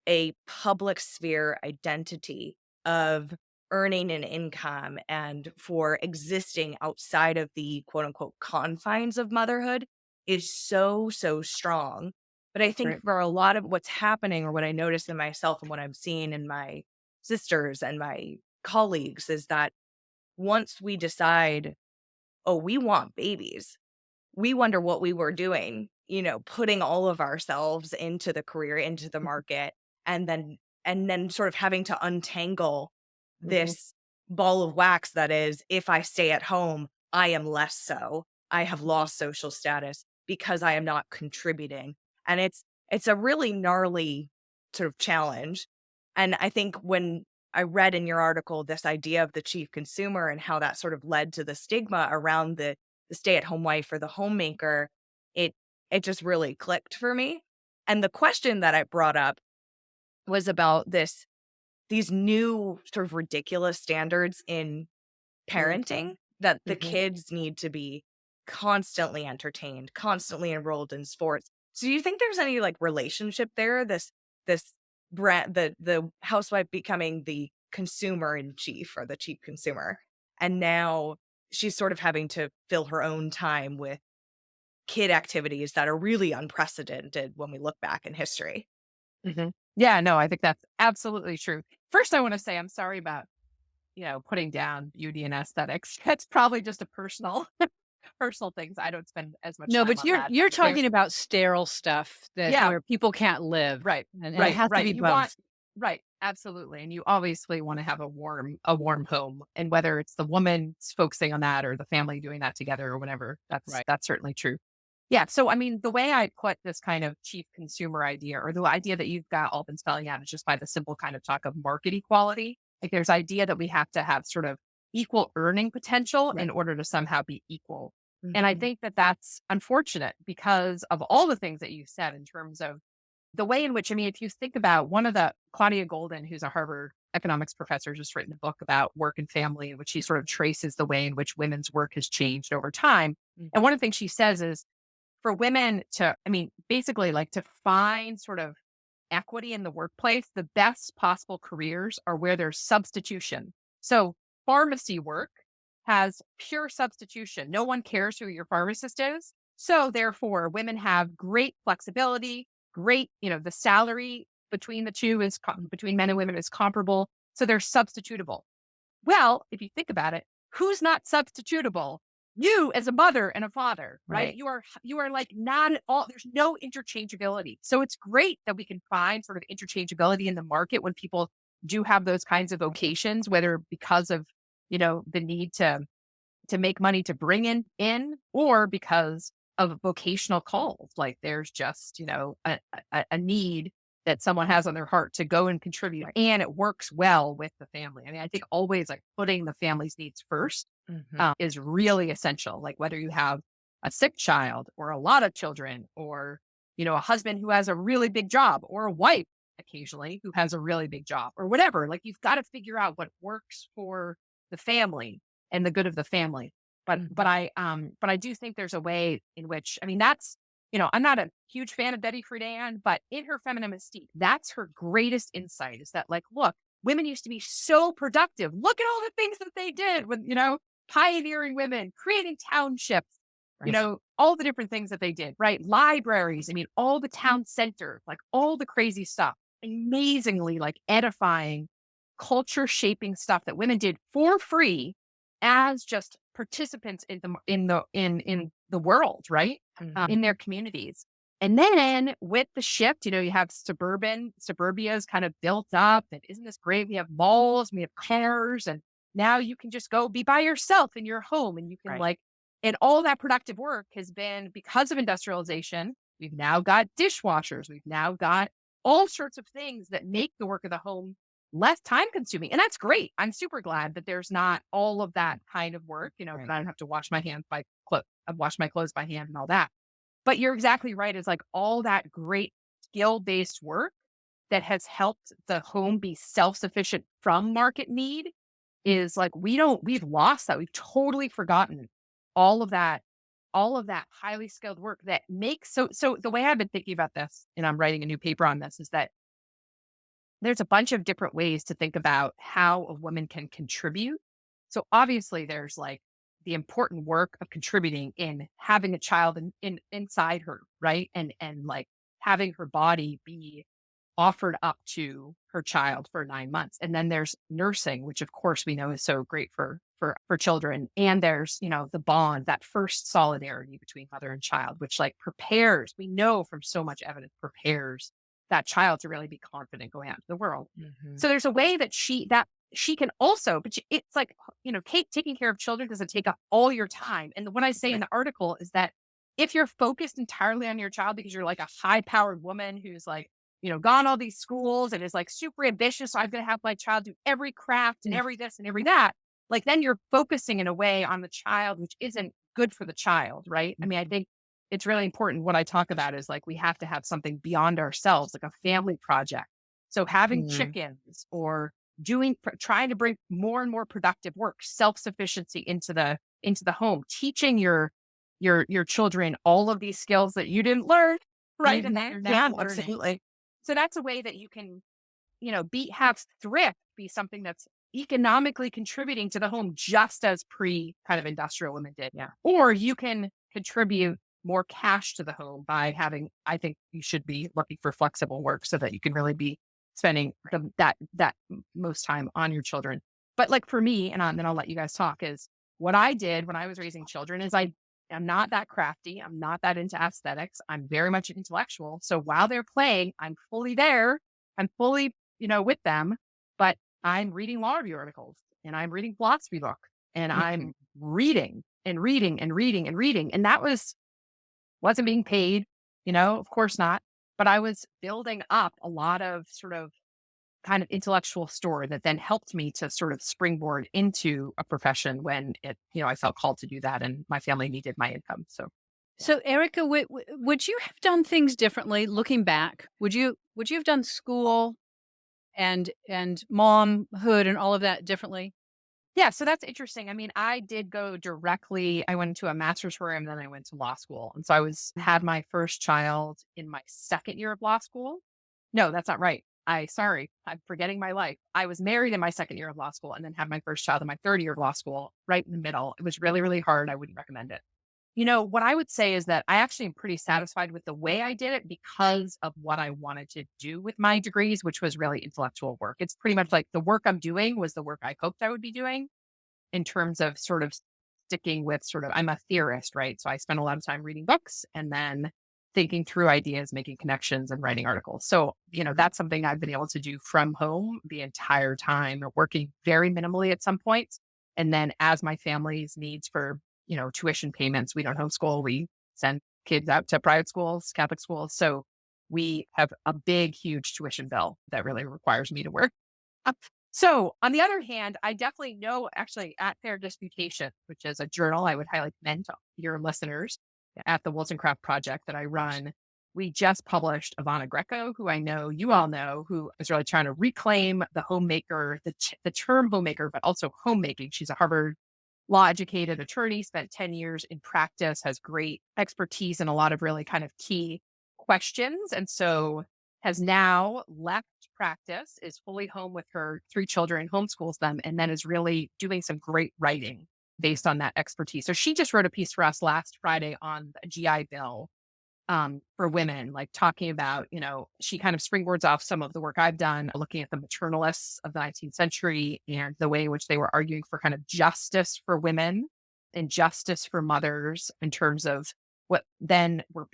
Speaker 3: a public sphere identity of earning an income and for existing outside of the quote unquote confines of motherhood is so, so strong. But I think
Speaker 2: Right.
Speaker 3: for a lot of what's happening, or what I notice in myself and what I'm seeing in my sisters and my colleagues, is that once we decide, oh, we want babies, we wonder what we were doing, putting all of ourselves into the career, into the market, and then sort of having to untangle
Speaker 2: Mhm.
Speaker 3: this ball of wax that is, if I stay at home, I am less so. I have lost social status because I am not contributing. And it's a really gnarly sort of challenge. And I think when I read in your article this idea of the chief consumer and how that sort of led to the stigma around the stay-at-home wife or the homemaker, it it just really clicked for me. And the question that I brought up was about these new sort of ridiculous standards in parenting, that the
Speaker 2: Mhm.
Speaker 3: kids need to be constantly entertained, constantly enrolled in sports. So do you think there's any like relationship there? This brand, the housewife becoming the consumer in chief, or the chief consumer, and now she's sort of having to fill her own time with kid activities that are really unprecedented when we look back in history.
Speaker 2: Mhm. Yeah, no, I think that's absolutely true. First, I want to say I'm sorry about, putting down beauty and aesthetics. That's probably just a personal things. I don't spend as much
Speaker 1: No,
Speaker 2: time
Speaker 1: but
Speaker 2: on that.
Speaker 1: you're
Speaker 2: There's
Speaker 1: talking about sterile stuff that
Speaker 2: Yeah,
Speaker 1: where people can't live,
Speaker 2: right.
Speaker 1: and it
Speaker 2: Right,
Speaker 1: has to
Speaker 2: right.
Speaker 1: be
Speaker 2: You want
Speaker 1: both.
Speaker 2: Right, absolutely. And you obviously want to have a warm home. And whether it's the woman focusing on that or the family doing that together or whatever, that's
Speaker 1: Right.
Speaker 2: that's certainly true. Yeah. So I mean, the way I put this kind of chief consumer idea, or the idea that you've got all been spelling out, is just by the simple kind of talk of market equality. Like, there's idea that we have to have sort of equal earning potential
Speaker 3: Right.
Speaker 2: in order to somehow be equal. And I
Speaker 3: Mhm.
Speaker 2: think that that's unfortunate because of all the things that you said in terms of the way in which, I mean, if you think about one of the Claudia Golden, who's a Harvard economics professor, just written a book about work and family, in which she sort of traces the way in which women's work has changed over time.
Speaker 3: Mhm.
Speaker 2: And one of the things she says is for women to, I mean, basically like to find sort of equity in the workplace, the best possible careers are where there's substitution. So pharmacy work has pure substitution. No one cares who your pharmacist is. So therefore, women have great flexibility, great, the salary between the two is between men and women is comparable. So they're substitutable. Well, if you think about it, who's not substitutable? You as a mother and a father, right?
Speaker 3: Right.
Speaker 2: You are like not at all, there's no interchangeability. So it's great that we can find sort of interchangeability in the market when people do have those kinds of vocations, whether because of, the need to make money to bring in or because of vocational calls. Like there's just, a need that someone has on their heart to go and contribute,
Speaker 3: Right.
Speaker 2: and it works well with the family. I mean, I think always like putting the family's needs first
Speaker 3: Mhm.
Speaker 2: is really essential. Like whether you have a sick child or a lot of children, or, a husband who has a really big job, or a wife occasionally who has a really big job, or whatever. Like you've got to figure out what works for the family and the good of the family. But
Speaker 3: Mhm.
Speaker 2: but I do think there's a way in which, I mean, that's, I'm not a huge fan of Betty Friedan, but in her Feminine Mystique, that's her greatest insight, is that like, look, women used to be so productive. Look at all the things that they did with, pioneering women, creating townships,
Speaker 3: Right.
Speaker 2: all the different things that they did, right? Libraries, I mean, all the town center, like all the crazy stuff, amazingly like edifying, culture shaping stuff that women did for free as just participants in the world, right?
Speaker 3: Mhm.
Speaker 2: In their communities. And then with the shift, you have suburbia is kind of built up. And isn't this great? We have malls, we have cars, and now you can just go be by yourself in your home, and you can
Speaker 3: Right.
Speaker 2: like, and all that productive work has been because of industrialization. We've now got dishwashers. We've now got, all sorts of things that make the work of the home less time consuming. And that's great. I'm super glad that there's not all of that kind of work, that
Speaker 3: Right.
Speaker 2: I don't have to wash my hands by wash my clothes by hand and all that. But you're exactly right. It's like all that great skill-based work that has helped the home be self-sufficient from market need is like, we've lost that. We've totally forgotten all of that, highly skilled work that makes so the way I've been thinking about this, and I'm writing a new paper on this, is that there's a bunch of different ways to think about how a woman can contribute. So obviously there's like the important work of contributing in having a child inside her, right? And like having her body be offered up to her child for 9 months. And then there's nursing, which of course we know is so great for children. And there's, the bond, that first solidarity between mother and child, which like prepares, we know from so much evidence, prepares that child to really be confident going out into the world.
Speaker 3: Mhm.
Speaker 2: So there's a way that she can also, it's like, Kate, taking care of children doesn't take up all your time. And what I say in the article is that if you're focused entirely on your child because you're like a high powered woman who's like, gone all these schools and is like super ambitious. So I'm going to have my child do every craft and every this and every that. Like then you're focusing in a way on the child, which isn't good for the child. Right. I mean, I think it's really important. What I talk about is like, we have to have something beyond ourselves, like a family project. So having
Speaker 3: Mhm.
Speaker 2: chickens or trying to bring more and more productive work, self-sufficiency into the home, teaching your children all of these skills that you didn't learn. Right. And that you're now learning.
Speaker 3: Absolutely.
Speaker 2: So that's a way that you can, have thrift be something that's economically contributing to the home just as pre kind of industrial women did.
Speaker 3: Yeah.
Speaker 2: Or you can contribute more cash to the home by I think you should be looking for flexible work so that you can really be spending that most time on your children. But like for me, and then I'll let you guys talk, is what I did when I was raising children is I'm not that crafty. I'm not that into aesthetics. I'm very much intellectual. So while they're playing, I'm fully there. I'm fully, with them, but I'm reading law review articles and I'm reading philosophy book and I'm reading and reading and reading and reading. And that wasn't being paid, of course not. But I was building up a lot of sort of kind of intellectual store that then helped me to sort of springboard into a profession when I felt called to do that and my family needed my income.
Speaker 1: So, Erica, would you have done things differently looking back? Would you have done school and momhood and all of that differently?
Speaker 2: Yeah, so that's interesting. I mean, I went to a master's program, then I went to law school. And so had my first child in my second year of law school. No, that's not right. Sorry, I'm forgetting my life. I was married in my second year of law school and then had my first child in my third year of law school, right in the middle. It was really, really hard. I wouldn't recommend it. What I would say is that I actually am pretty satisfied with the way I did it because of what I wanted to do with my degrees, which was really intellectual work. It's pretty much like the work I'm doing was the work I hoped I would be doing in terms of sort of sticking with I'm a theorist, right? So I spend a lot of time reading books and then thinking through ideas, making connections and writing articles. So, that's something I've been able to do from home the entire time, working very minimally at some points. And then as my family's needs for, tuition payments, we don't homeschool, we send kids out to private schools, Catholic schools. So we have a big, huge tuition bill that really requires me to work. So on the other hand, I definitely know actually at Fair Disputation, which is a journal I would highly commend to your listeners at the Wollstonecraft Project that I run. We just published Ivana Greco, who I know you all know, who is really trying to reclaim the homemaker, the term homemaker, but also homemaking. She's a Harvard law educated attorney, spent 10 years in practice, has great expertise in a lot of really kind of key questions. And so has now left practice, is fully home with her 3 children, homeschools them, and then is really doing some great writing based on that expertise. So she just wrote a piece for us last Friday on the GI Bill for women, like talking about, she kind of springboards off some of the work I've done, looking at the maternalists of the 19th century and the way in which they were arguing for kind of justice for women and justice for mothers in terms of what then were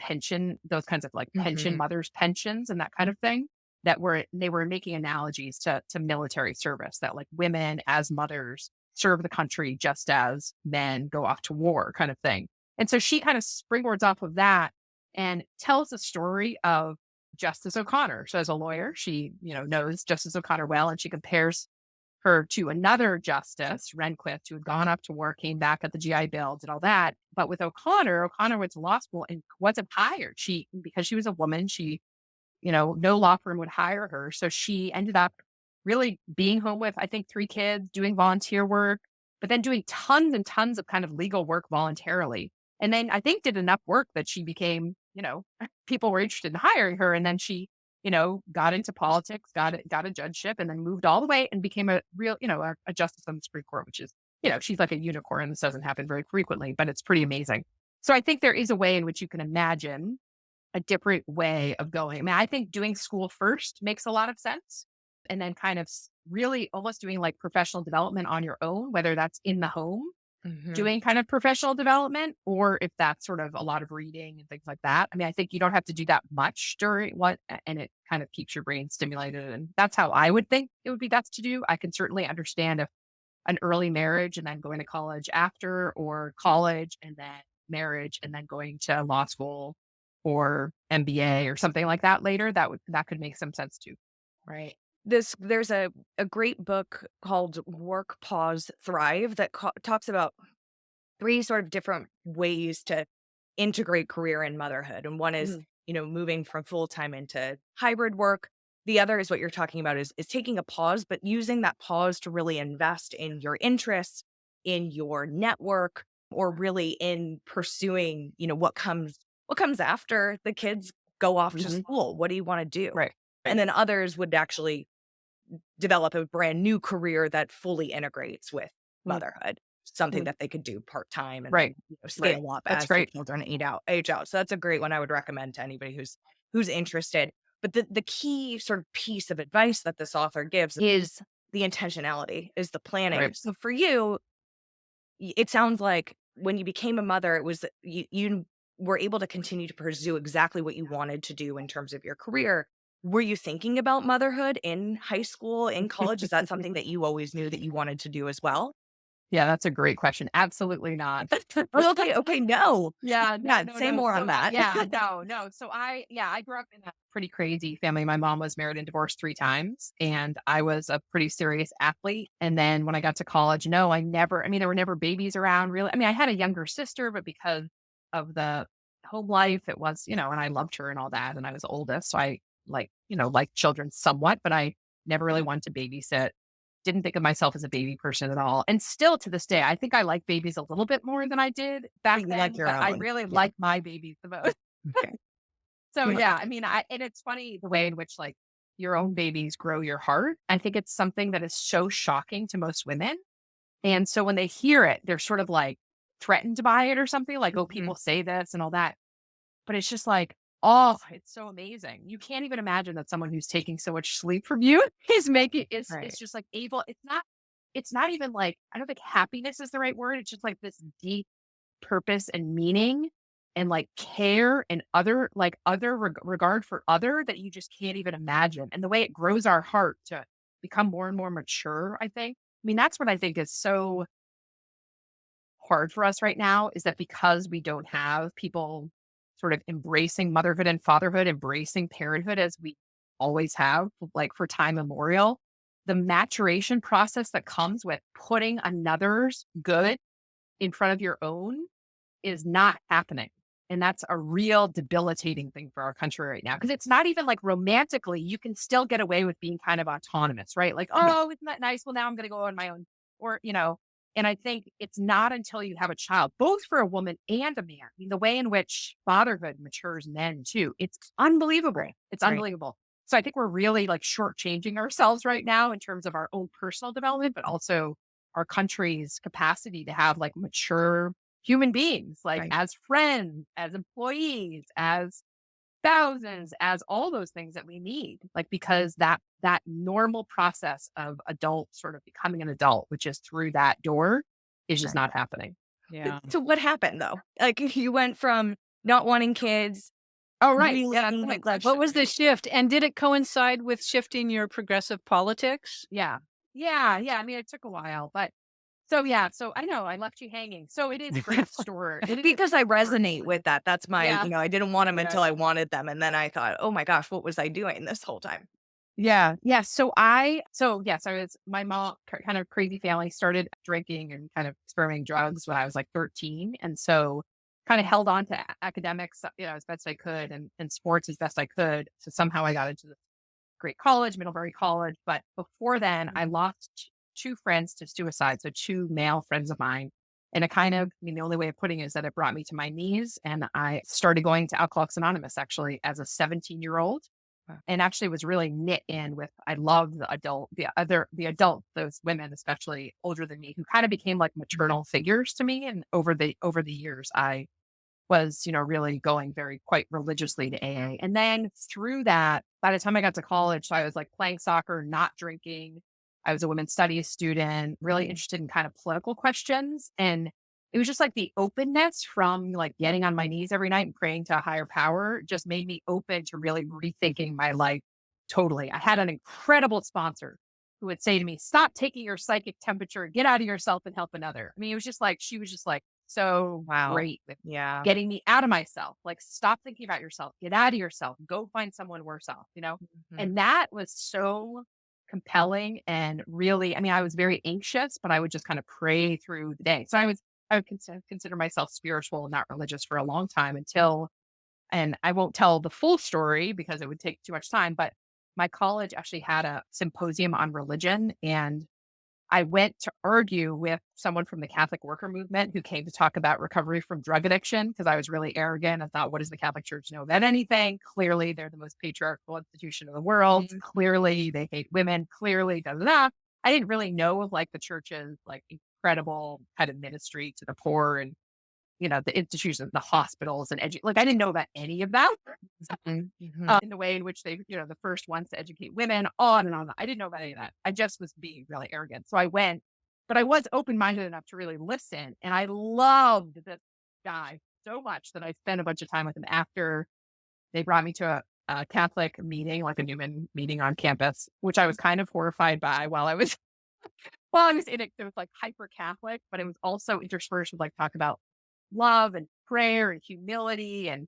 Speaker 2: those kinds of like pension mothers pensions and that kind of thing they were making analogies to military service, that like women as mothers serve the country just as men go off to war kind of thing. And so she kind of springboards off of that and tells the story of Justice O'Connor. So as a lawyer, she, knows Justice O'Connor well, and she compares her to another justice, Rehnquist, who had gone up to work, came back at the GI Bill, did all that. But with O'Connor went to law school and wasn't hired. Because she was a woman, no law firm would hire her. So she ended up really being home with, I think, 3 kids, doing volunteer work, but then doing tons and tons of kind of legal work voluntarily. And then I think did enough work that she became, people were interested in hiring her. And then she, got into politics, got a judgeship, and then moved all the way and became a real, a justice on the Supreme Court, which is, she's like a unicorn. This doesn't happen very frequently, but it's pretty amazing. So I think there is a way in which you can imagine a different way of going. I mean, I think doing school first makes a lot of sense. And then kind of really almost doing like professional development on your own, whether that's in the home, doing kind of professional development, or if that's sort of a lot of reading and things like that. I mean, I think you don't have to do that much and it kind of keeps your brain stimulated. And that's how I would think it would be best to do. I can certainly understand an early marriage and then going to college after, or college and then marriage and then going to law school or MBA or something like that later. That could make some sense too.
Speaker 3: Right. There's a great book called Work, Pause, Thrive that talks about 3 sort of different ways to integrate career and motherhood. And one is, moving from full-time into hybrid work. The other is what you're talking about is taking a pause, but using that pause to really invest in your interests, in your network, or really in pursuing, what comes after the kids go off to school. What do you want to do?
Speaker 2: Right.
Speaker 3: And then others would actually develop a brand new career that fully integrates with motherhood, something that they could do part-time and
Speaker 2: right.
Speaker 3: Scale up
Speaker 2: That's
Speaker 3: as
Speaker 2: great.
Speaker 3: the children age out. So that's a great one I would recommend to anybody who's interested. But the key sort of piece of advice that this author gives is the intentionality, is the planning.
Speaker 2: Right.
Speaker 3: So for you, it sounds like when you became a mother, it was you were able to continue to pursue exactly what you wanted to do in terms of your career. Were you thinking about motherhood in high school, in college? Is that something that you always knew that you wanted to do as well?
Speaker 2: Yeah, that's a great question. Absolutely not.
Speaker 3: Okay, no.
Speaker 2: Yeah,
Speaker 3: Say more on that.
Speaker 2: Yeah, no. So I grew up in a pretty crazy family. My mom was married and divorced 3 times, and I was a pretty serious athlete. And then when I got to college, no, there were never babies around really. I mean, I had a younger sister, but because of the home life, it was, and I loved her and all that. And I was the oldest. So I liked children somewhat, but I never really wanted to babysit. Didn't think of myself as a baby person at all. And still to this day, I think I like babies a little bit more than I did back then.
Speaker 3: Like your
Speaker 2: but I
Speaker 3: own.
Speaker 2: really like my babies the most.
Speaker 3: Okay.
Speaker 2: So yeah, I mean, and it's funny the way in which like your own babies grow your heart. I think it's something that is so shocking to most women. And so when they hear it, they're sort of like threatened by it or something like, oh, people say this and all that. But it's just like, oh, it's so amazing. You can't even imagine that someone who's taking so much sleep from you is it's just like able. It's not even like, I don't think happiness is the right word. It's just like this deep purpose and meaning and like care and regard for other that you just can't even imagine. And the way it grows our heart to become more and more mature, I think. I mean, that's what I think is so hard for us right now, is that because we don't have people sort of embracing motherhood and fatherhood, embracing parenthood as we always have, like for time immemorial, the maturation process that comes with putting another's good in front of your own is not happening. And that's a real debilitating thing for our country right now. Because it's not even like romantically, you can still get away with being kind of autonomous, right? Like, oh, isn't that nice? Well, now I'm going to go on my own. Or, and I think it's not until you have a child, both for a woman and a man. I mean, the way in which fatherhood matures men too, it's unbelievable. It's unbelievable. So I think we're really like shortchanging ourselves right now in terms of our own personal development, but also our country's capacity to have like mature human beings, like as friends, as employees, as spouses, as all those things that we need, like, because that normal process of adult sort of becoming an adult, which is through that door, is just not happening.
Speaker 1: Yeah.
Speaker 3: So what happened though? Like you went from not wanting kids.
Speaker 2: Oh, right.
Speaker 3: Really
Speaker 2: Yeah,
Speaker 1: Like, what was the shift? And did it coincide with shifting your progressive politics?
Speaker 2: Yeah. I mean, it took a while, but So I know I left you hanging. So it is a great story. It is
Speaker 3: Because I
Speaker 2: a great story.
Speaker 3: resonate with that. That's my,
Speaker 2: Yeah.
Speaker 3: I didn't want them
Speaker 2: Yeah.
Speaker 3: until I wanted them. And then I thought, oh my gosh, what was I doing this whole time?
Speaker 2: Yeah. Yeah. Yes, I was, my mom, kind of crazy family, started drinking and kind of experimenting drugs when I was like 13. And so kind of held on to academics, as best I could, and sports as best I could. So somehow I got into the great college, Middlebury College. But before then, I lost two friends to suicide. So two male friends of mine. And it kind of, the only way of putting it is that it brought me to my knees. And I started going to Alcoholics Anonymous actually as a 17-year-old,
Speaker 3: Wow.
Speaker 2: and actually was really knit in with, I love the adult, those women, especially older than me, who kind of became like maternal figures to me. And over the years, I was, really going quite religiously to AA. And then through that, by the time I got to college, so I was like playing soccer, not drinking. I was a women's studies student, really interested in kind of political questions. And it was just like the openness from like getting on my knees every night and praying to a higher power just made me open to really rethinking my life totally. I had an incredible sponsor who would say to me, "Stop taking your psychic temperature, get out of yourself and help another." I mean, it was just like, she was just like so
Speaker 3: Wow.
Speaker 2: great with
Speaker 3: Yeah.
Speaker 2: getting me out of myself. Like, stop thinking about yourself, get out of yourself, go find someone worse off.
Speaker 3: Mhm.
Speaker 2: And that was so compelling. And really, I mean, I was very anxious, but I would just kind of pray through the day. So I would consider myself spiritual and not religious for a long time until, and I won't tell the full story because it would take too much time, but my college actually had a symposium on religion. And I went to argue with someone from the Catholic worker movement who came to talk about recovery from drug addiction because I was really arrogant. I thought, what does the Catholic Church know about anything? Clearly, they're the most patriarchal institution in the world.
Speaker 3: Mhm.
Speaker 2: Clearly, they hate women. Clearly, da da da. I didn't really know of like the church's like incredible kind of ministry to the poor, and the institutions, the hospitals, and like I didn't know about any of that.
Speaker 3: Mhm. Mhm.
Speaker 2: In the way in which they, the first ones to educate women, on and on. I didn't know about any of that. I just was being really arrogant. So I went, but I was open minded enough to really listen. And I loved this guy so much that I spent a bunch of time with him after they brought me to a Catholic meeting, like a Newman meeting on campus, which I was kind of horrified by while I was in it. It was like hyper Catholic, but it was also interspersed with like talk about love and prayer and humility, and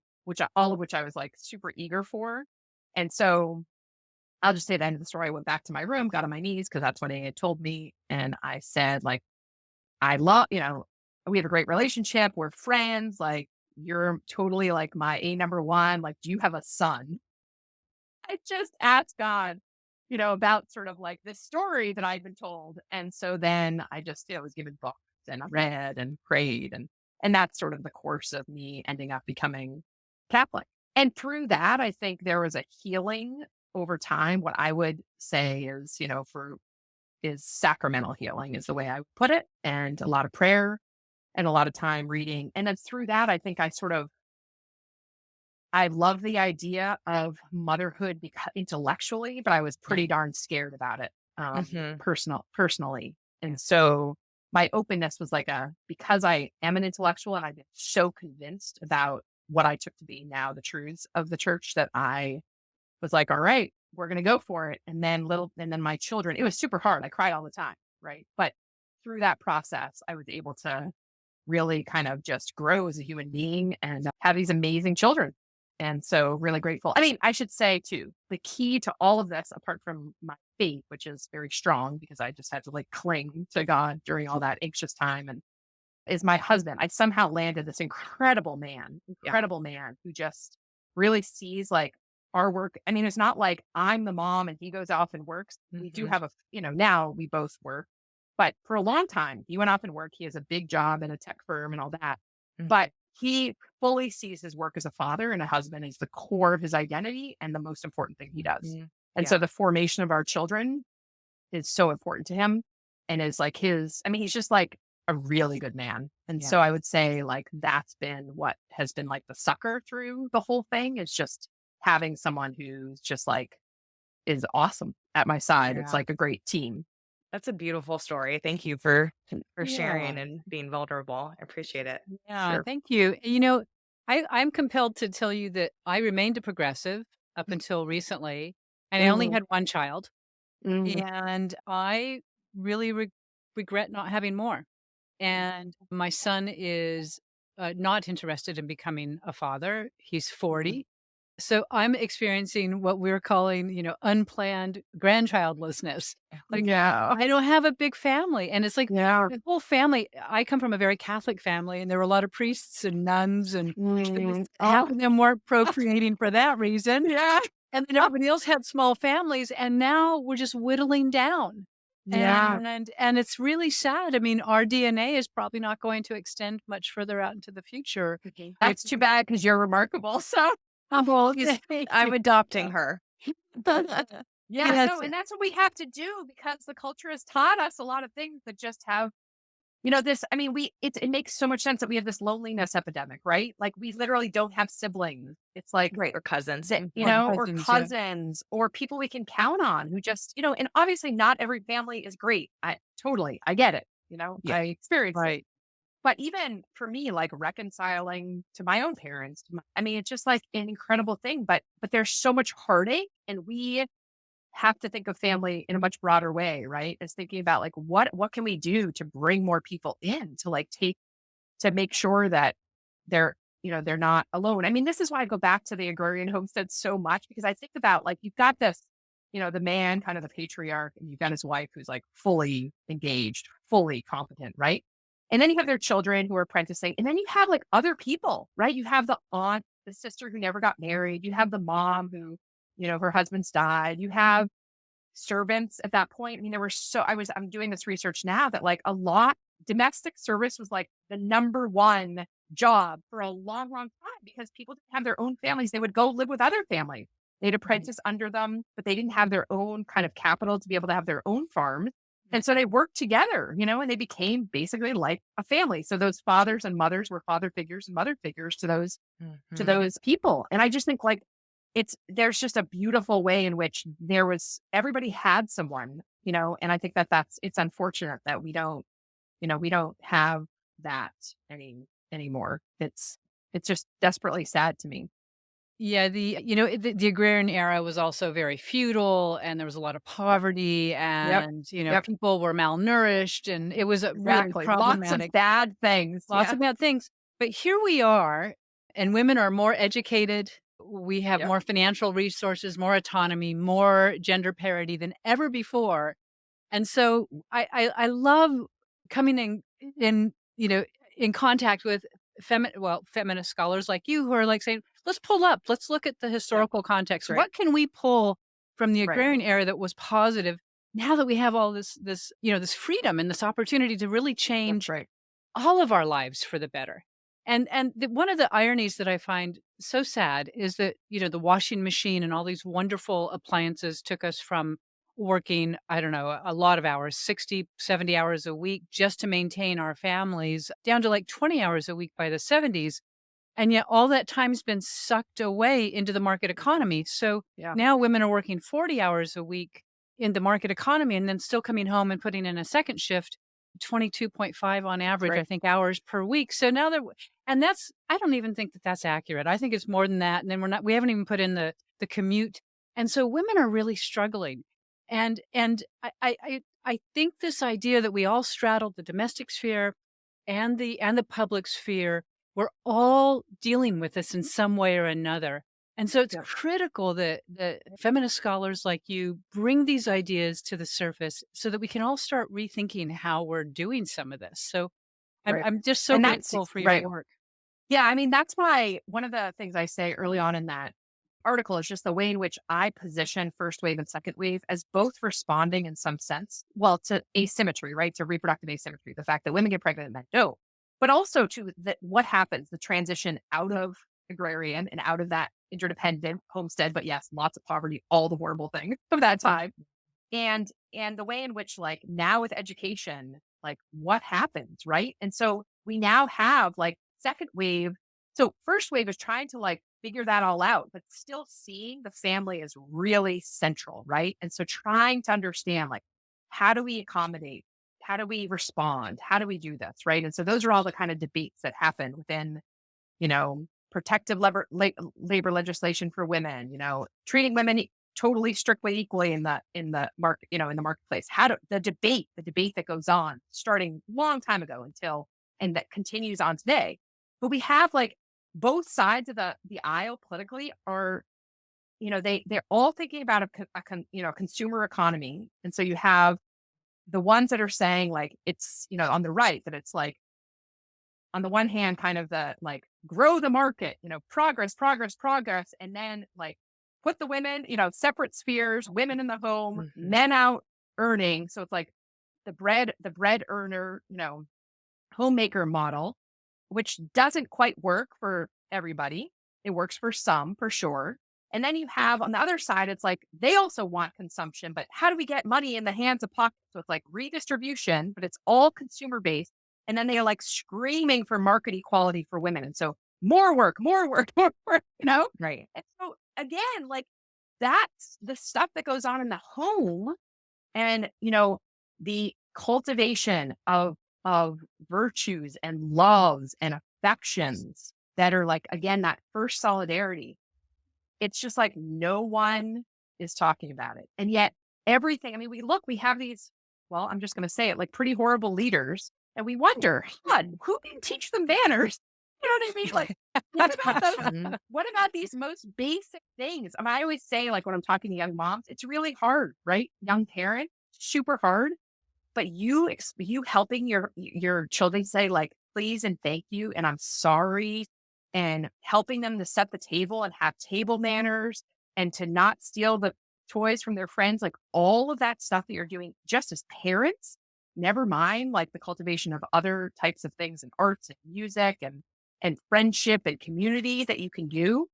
Speaker 2: all of which I was like super eager for. And so I'll just say at the end of the story, I went back to my room, got on my knees because that's what he had told me. And I said, like, I love, we have a great relationship. We're friends. Like, you're totally like my A number one. Like, do you have a son? I just asked God, about sort of like this story that I'd been told. And so then I just, was given books and I read and prayed, and that's sort of the course of me ending up becoming Catholic. And through that, I think there was a healing over time. What I would say is, is sacramental healing is the way I would put it, and a lot of prayer and a lot of time reading. And then through that, I think I love the idea of motherhood intellectually, but I was pretty darn scared about it,
Speaker 3: Mhm.
Speaker 2: personally. And so my openness was like because I am an intellectual and I've been so convinced about what I took to be now the truths of the church, that I was like, all right, we're going to go for it. And then my children, it was super hard. I cried all the time. Right. But through that process, I was able to really kind of just grow as a human being and have these amazing children. And so really grateful. I mean, I should say too, the key to all of this, apart from my faith, which is very strong because I just had to like cling to God during all that anxious time, and is my husband. I somehow landed this
Speaker 3: Yeah.
Speaker 2: incredible man who just really sees like our work. I mean, it's not like I'm the mom and he goes off and works. We do
Speaker 3: Mhm.
Speaker 2: have now we both work, but for a long time he went off and worked. He has a big job in a tech firm and all that.
Speaker 3: Mhm.
Speaker 2: But he fully sees his work as a father and a husband as the core of his identity and the most important thing he does.
Speaker 3: Mhm.
Speaker 2: And
Speaker 3: Yeah.
Speaker 2: so the formation of our children is so important to him, and is like he's just like a really good man. And
Speaker 3: Yeah.
Speaker 2: so I would say like that's been what has been like the sucker through the whole thing, is just having someone who's just like is awesome at my side. It's
Speaker 3: Yeah.
Speaker 2: like a great team.
Speaker 3: That's a beautiful story. Thank you for sharing
Speaker 1: Yeah.
Speaker 3: and being vulnerable. I appreciate it.
Speaker 1: Yeah.
Speaker 2: Sure.
Speaker 1: Thank you. I'm compelled to tell you that I remained a progressive up until recently, and I only
Speaker 2: Mhm.
Speaker 1: had one child.
Speaker 2: Mhm.
Speaker 1: And I really regret not having more. And my son is not interested in becoming a father. He's 40. So I'm experiencing what we're calling, unplanned grandchildlessness. Like,
Speaker 2: Yeah.
Speaker 1: I don't have a big family. And it's like
Speaker 2: Yeah.
Speaker 1: the whole family. I come from a very Catholic family, and there were a lot of priests and nuns, and half of them weren't procreating for that reason.
Speaker 2: Yeah.
Speaker 1: And then everybody else had small families, and now we're just whittling down.
Speaker 2: Yeah.
Speaker 1: And it's really sad. I mean, our DNA is probably not going to extend much further out into the future.
Speaker 2: That's too bad because you're remarkable. So,
Speaker 1: Well,
Speaker 3: I'm adopting her.
Speaker 2: yeah,
Speaker 1: Yes.
Speaker 2: no, and that's what we have to do because the culture has taught us a lot of things that just have, this. I mean, it makes so much sense that we have this loneliness epidemic, right? Like we literally don't have siblings. It's like,
Speaker 3: Right. Or cousins.
Speaker 2: or
Speaker 1: Cousins, yeah.
Speaker 2: cousins or people we can count on who just, and obviously not every family is great. I get it.
Speaker 3: Yeah.
Speaker 2: I experienced it.
Speaker 1: Right.
Speaker 2: But even for me, like reconciling to my own parents, I mean, it's just like an incredible thing. But there's so much heartache, and we have to think of family in a much broader way, right? It's thinking about like what can we do to bring more people in to like to make sure that they're they're not alone. I mean, this is why I go back to the agrarian homestead so much, because I think about like you've got this, the man, kind of the patriarch, and you've got his wife who's like fully engaged, fully competent, right? And then you have their children who are apprenticing. And then you have like other people, right? You have the aunt, the sister who never got married. You have the mom who, her husband's died. You have servants at that point. I mean, I'm doing this research now that like domestic service was like the number one job for a long, long time because people didn't have their own families. They would go live with other families. They'd apprentice under them, but they didn't have their own kind of capital to be able to have their own farms. And so they worked together, and they became basically like a family. So those fathers and mothers were father figures and mother figures to those people. And I just think like there's just a beautiful way in which everybody had someone, and I think it's unfortunate that we don't have that anymore. It's just desperately sad to me.
Speaker 1: Yeah, the agrarian era was also very feudal, and there was a lot of poverty, and people were malnourished, and it was really
Speaker 2: Exactly.
Speaker 1: problematic.
Speaker 2: Lots of bad things.
Speaker 1: Lots of bad things. But here we are, and women are more educated. We have more financial resources, more autonomy, more gender parity than ever before. And so I love coming in contact with feminist scholars like you who are like saying, let's pull up, let's look at the historical context.
Speaker 2: Right.
Speaker 1: What can we pull from the
Speaker 2: Right.
Speaker 1: agrarian era that was positive now that we have all this freedom and this opportunity to really change
Speaker 2: That's right.
Speaker 1: all of our lives for the better? And one of the ironies that I find so sad is that, the washing machine and all these wonderful appliances took us from working, I don't know, a lot of hours, 60, 70 hours a week just to maintain our families, down to like 20 hours a week by the 70s. And yet all that time's been sucked away into the market economy. So now women are working 40 hours a week in the market economy and then still coming home and putting in a second shift, 22.5 on average,
Speaker 2: Right.
Speaker 1: I think, hours per week. So now I don't even think that that's accurate. I think it's more than that. And then we haven't even put in the commute. And so women are really struggling. And I think this idea that we all straddle the domestic sphere and the public sphere, we're all dealing with this in some way or another. And so it's critical that feminist scholars like you bring these ideas to the surface so that we can all start rethinking how we're doing some of this. So I'm just so grateful for your work.
Speaker 2: Yeah, I mean, that's why one of the things I say early on in that article is just the way in which I position first wave and second wave as both responding in some sense, to asymmetry, right? To reproductive asymmetry, the fact that women get pregnant and men don't, but also to what happens, the transition out of agrarian and out of that interdependent homestead, but yes, lots of poverty, all the horrible things of that time. And the way in which like now with education, like what happens, right? And so we now have like second wave. So first wave is trying to like figure that all out, but still seeing the family is really central, right? And so trying to understand like, how do we accommodate? How do we respond? How do we do this, right? And so those are all the kind of debates that happen within, protective labor legislation for women, treating women totally strictly equally in the market, in the marketplace. How do the debate that goes on starting long time ago and that continues on today. But we have like both sides of the aisle politically are, they're all thinking about a consumer economy. And so you have the ones that are saying like it's, on the right, that it's like on the one hand, kind of the like grow the market, progress, progress, progress, and then like put the women, separate spheres, women in the home, men out earning. So it's like the bread earner, homemaker model, which doesn't quite work for everybody. It works for some, for sure. And then you have on the other side, it's like they also want consumption, but how do we get money in the hands of pockets? So it's like redistribution, but it's all consumer based. And then they are like screaming for market equality for women. And so more work, more work, more work,
Speaker 3: Right.
Speaker 2: And so again, like that's the stuff that goes on in the home and, the cultivation of virtues and loves and affections that are like, again, that first solidarity. It's just like no one is talking about it. And yet everything, I mean, we have these, well, I'm just going to say it, like pretty horrible leaders. And we wonder, God, who can teach them manners? You know what I mean? Like, what about these most basic things? I mean, I always say, like, when I'm talking to young moms, it's really hard, right? Young parent, super hard. But you helping your children say like, please and thank you, and I'm sorry, and helping them to set the table and have table manners and to not steal the toys from their friends, like all of that stuff that you're doing just as parents, never mind like the cultivation of other types of things and arts and music and friendship and community that you can do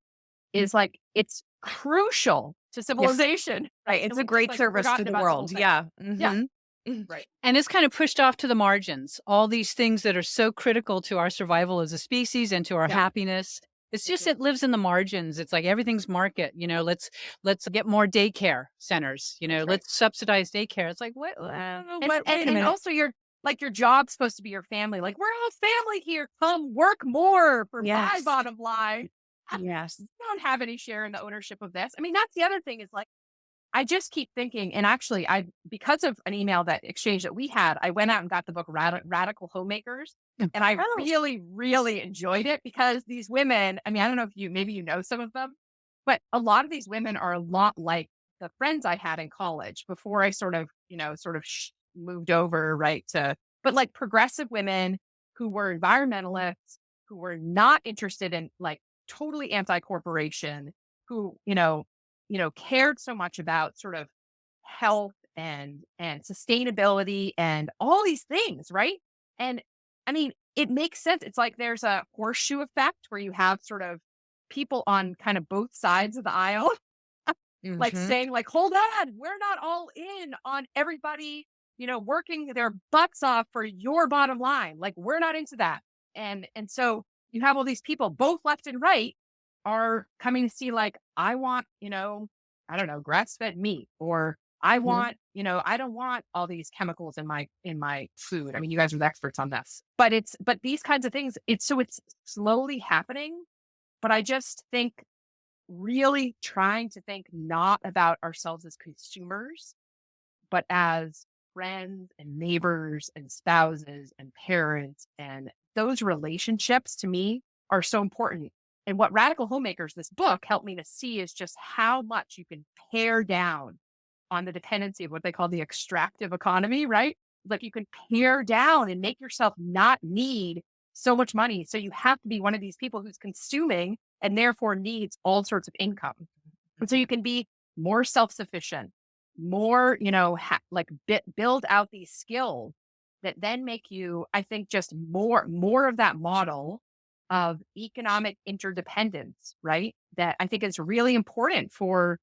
Speaker 2: is like it's crucial to civilization.
Speaker 3: Right. It's a great service to the world. Yeah.
Speaker 2: Yeah. Right.
Speaker 1: And it's kind of pushed off to the margins. All these things that are so critical to our survival as a species and to our happiness. It's just it lives in the margins. It's like everything's market. Let's get more daycare centers. Let's subsidize daycare. It's like what? I don't know, wait a minute.
Speaker 2: And also your job's supposed to be your family. Like we're all family here. Come work more for my bottom line.
Speaker 3: Yes.
Speaker 2: You don't have any share in the ownership of this. I mean, that's the other thing is like I just keep thinking, and actually, because of an email that exchange that we had, I went out and got the book Radical Homemakers, and I really, really enjoyed it because these women. I mean, I don't know if maybe you know some of them, but a lot of these women are a lot like the friends I had in college before I sort of moved over but like progressive women who were environmentalists, who were not interested in like totally anti-corporation, who cared so much about sort of health and sustainability and all these things, right? And I mean, it makes sense. It's like there's a horseshoe effect where you have sort of people on kind of both sides of the aisle, like saying like, hold on, we're not all in on everybody, working their butts off for your bottom line. Like we're not into that. And so you have all these people, both left and right, are coming to see like, I want, I don't know, grass-fed meat, or I want, I don't want all these chemicals in my food. I mean, you guys are the experts on this, but these kinds of things, it's slowly happening. But I just think really trying to think not about ourselves as consumers, but as friends and neighbors and spouses and parents, and those relationships to me are so important. And what Radical Homemakers, this book, helped me to see is just how much you can pare down on the dependency of what they call the extractive economy, right? Like you can pare down and make yourself not need so much money. So you have to be one of these people who's consuming and therefore needs all sorts of income. And so you can be more self-sufficient, more, build out these skills that then make you, I think, just more of that model of economic interdependence, right? That I think is really important for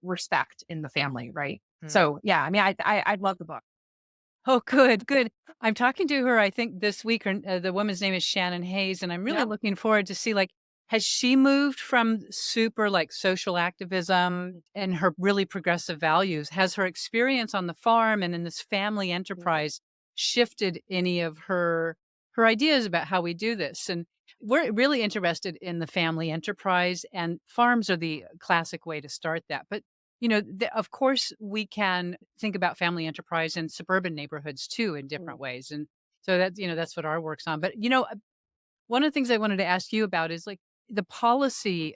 Speaker 2: respect in the family, right? So yeah, I mean, I love the book.
Speaker 1: Oh, good, good. I'm talking to her, I think this week, the woman's name is Shannon Hayes, and I'm really looking forward to see, like, has she moved from super, like, social activism and her really progressive values? Has her experience on the farm and in this family enterprise shifted any of her ideas about how we do this? And we're really interested in the family enterprise, and farms are the classic way to start that. But of course, we can think about family enterprise in suburban neighborhoods too in different
Speaker 3: Mm.
Speaker 1: ways. And so that's what our work's on. But, one of the things I wanted to ask you about is like the policy,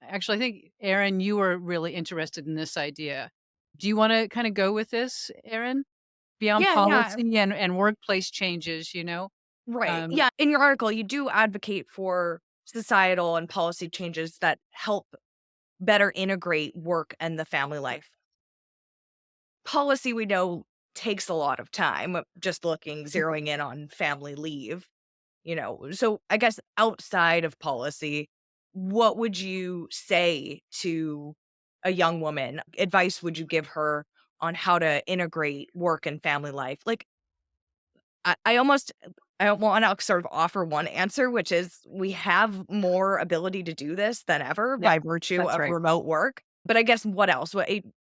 Speaker 1: actually, I think, Erin, you were really interested in this idea. Do you want to kind of go with this, Erin? Beyond
Speaker 3: Yeah.
Speaker 1: policy and workplace changes, you know?
Speaker 3: Right.
Speaker 1: Um,
Speaker 3: Yeah. In your article, you do advocate for societal and policy changes that help better integrate work and the family life. Policy, we know, takes a lot of time, just zeroing in on family leave, So I guess outside of policy, what would you say to a young woman? Advice would you give her on how to integrate work and family life? Like, I want to sort of offer one answer, which is we have more ability to do this than ever
Speaker 2: Yeah,
Speaker 3: by virtue
Speaker 2: that's
Speaker 3: of
Speaker 2: right.
Speaker 3: remote work. But I guess what else?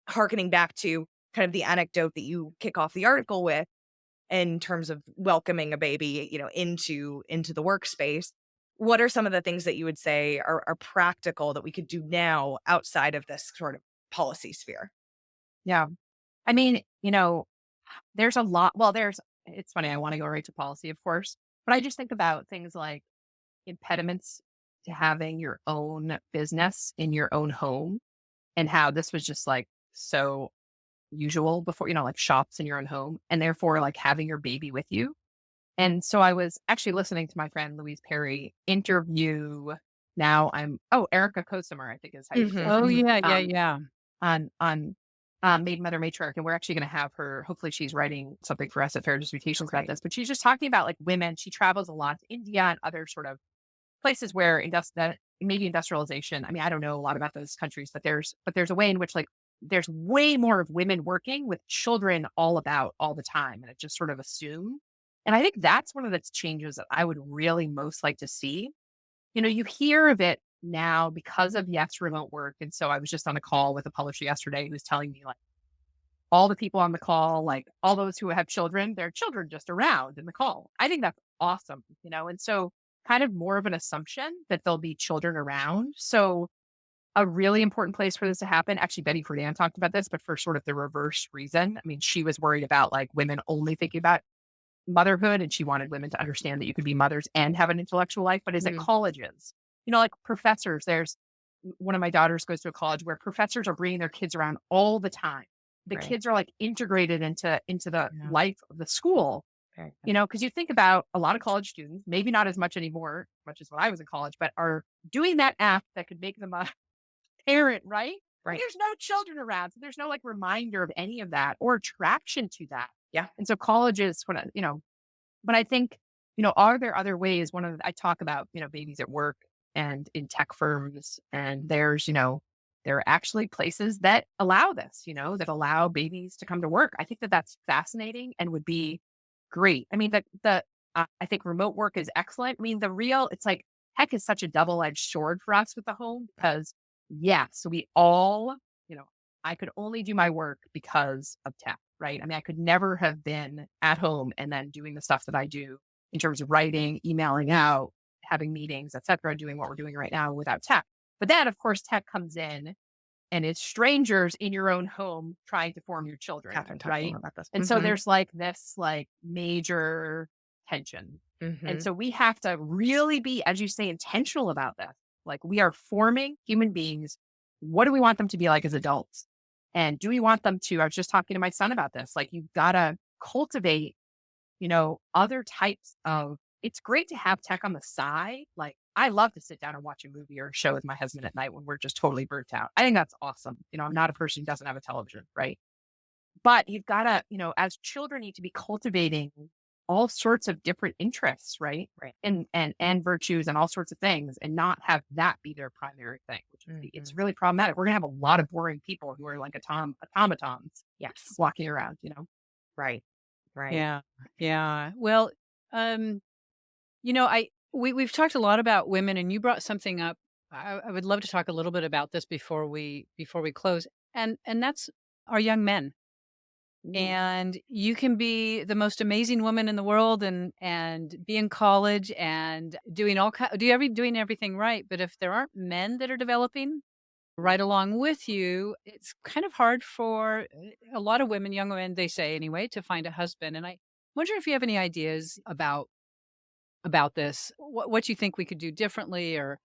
Speaker 3: Harkening back to kind of the anecdote that you kick off the article with in terms of welcoming a baby, into the workspace. What are some of the things that you would say are practical that we could do now outside of this sort of policy sphere?
Speaker 2: Yeah. I mean, there's a lot. Well, it's funny. I want to go right to policy, of course, but I just think about things like impediments to having your own business in your own home and how this was just like so usual before, like shops in your own home and therefore like having your baby with you. And so I was actually listening to my friend Louise Perry interview. Erika Kosomer, I think is how you say
Speaker 1: oh,
Speaker 2: her name.
Speaker 1: yeah, yeah, yeah.
Speaker 2: On Maid Mother Matriarch, and we're actually going to have her. Hopefully, she's writing something for us at Fair Disputations about this. But she's just talking about like women. She travels a lot to India and other sort of places where maybe industrialization. I mean, I don't know a lot about those countries, but there's a way in which like there's way more of women working with children all about all the time, and it's just sort of assumed. And I think that's one of the changes that I would really most like to see. You hear of it now because of, yes, remote work. And so I was just on a call with a publisher yesterday who was telling me like all the people on the call, like all those who have children, their children just around in the call. I think that's awesome, and so kind of more of an assumption that there'll be children around. So a really important place for this to happen. Actually, Betty Friedan talked about this, but for sort of the reverse reason. I mean, she was worried about like women only thinking about motherhood, and she wanted women to understand that you could be mothers and have an intellectual life. But is at colleges, like professors, one of my daughters goes to a college where professors are bringing their kids around all the time. The
Speaker 3: Right.
Speaker 2: kids are like integrated into the
Speaker 3: Yeah.
Speaker 2: life of the school,
Speaker 3: Very
Speaker 2: because you think about a lot of college students, maybe not as much anymore, much as when I was in college, but are doing that app that could make them a parent, right? But
Speaker 3: Right.
Speaker 2: there's no children around. So there's no like reminder of any of that or attraction to that.
Speaker 3: Yeah.
Speaker 2: And so colleges, but I think, are there other ways? I talk about, babies at work and in tech firms, and there are actually places that allow this, that allow babies to come to work. I think that that's fascinating and would be great. I mean, I think remote work is excellent. I mean, it's like tech is such a double-edged sword for us with the home because, yeah, so we all, I could only do my work because of tech, right? I mean, I could never have been at home and then doing the stuff that I do in terms of writing, emailing out, having meetings, et cetera, doing what we're doing right now without tech. But then, of course, tech comes in and it's strangers in your own home trying to form your children,
Speaker 3: Catherine talked
Speaker 2: right?
Speaker 3: more about this.
Speaker 2: And so there's like this like major tension. And so we have to really be, as you say, intentional about this. Like we are forming human beings. What do we want them to be like as adults? And do we want them to, I was just talking to my son about this, like you've got to cultivate, other types of, it's great to have tech on the side. Like I love to sit down and watch a movie or a show with my husband at night when we're just totally burnt out. I think that's awesome. I'm not a person who doesn't have a television, right? But you've got to, as children need to be cultivating all sorts of different interests, right?
Speaker 3: Right.
Speaker 2: And virtues and all sorts of things and not have that be their primary thing, which it's really problematic. We're gonna have a lot of boring people who are like automatons,
Speaker 3: Yes.
Speaker 2: walking around,
Speaker 3: Right. Right.
Speaker 1: Yeah. Yeah. Well, we've talked a lot about women, and you brought something up. I would love to talk a little bit about this before we close, and that's our young men. And you can be the most amazing woman in the world and be in college and doing doing everything right. But if there aren't men that are developing, right along with you, it's kind of hard for a lot of women, young women, they say anyway, to find a husband. And I wonder if you have any ideas about this, what you think we could do differently, or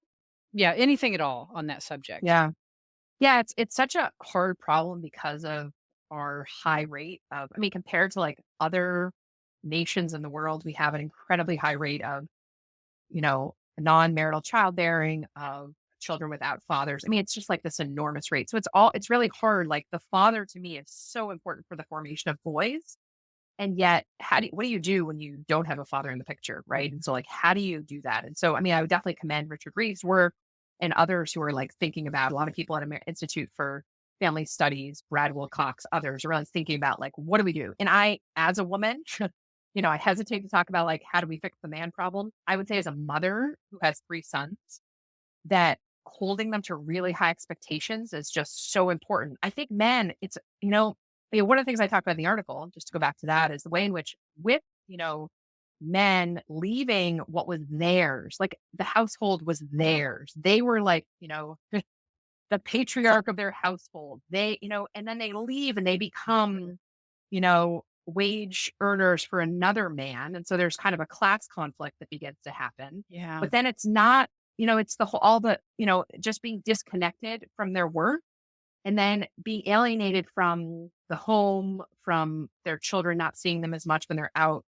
Speaker 1: yeah, anything at all on that subject.
Speaker 2: Yeah. Yeah, it's such a hard problem because of our high rate of, I mean, compared to like other nations in the world, we have an incredibly high rate of, non-marital childbearing, of children without fathers. I mean, it's just like this enormous rate. So it's really hard. Like the father to me is so important for the formation of boys. And yet, what do you do when you don't have a father in the picture, right? And so, like, how do you do that? And so, I mean, I would definitely commend Richard Reeves' work and others who are like thinking about, a lot of people at Institute for Family Studies, Brad Wilcox, others are really thinking about like, what do we do? And I, as a woman, I hesitate to talk about like how do we fix the man problem. I would say, as a mother who has 3 sons, that holding them to really high expectations is just so important. I think men, one of the things I talked about in the article, just to go back to that, is the way in which with, men leaving what was theirs, like the household was theirs. They were like, the patriarch of their household. And then they leave and they become, wage earners for another man. And so there's kind of a class conflict that begins to happen.
Speaker 1: Yeah.
Speaker 2: But then it's not, it's the whole, all the, just being disconnected from their work, and then being alienated from the home, from their children, not seeing them as much when they're out.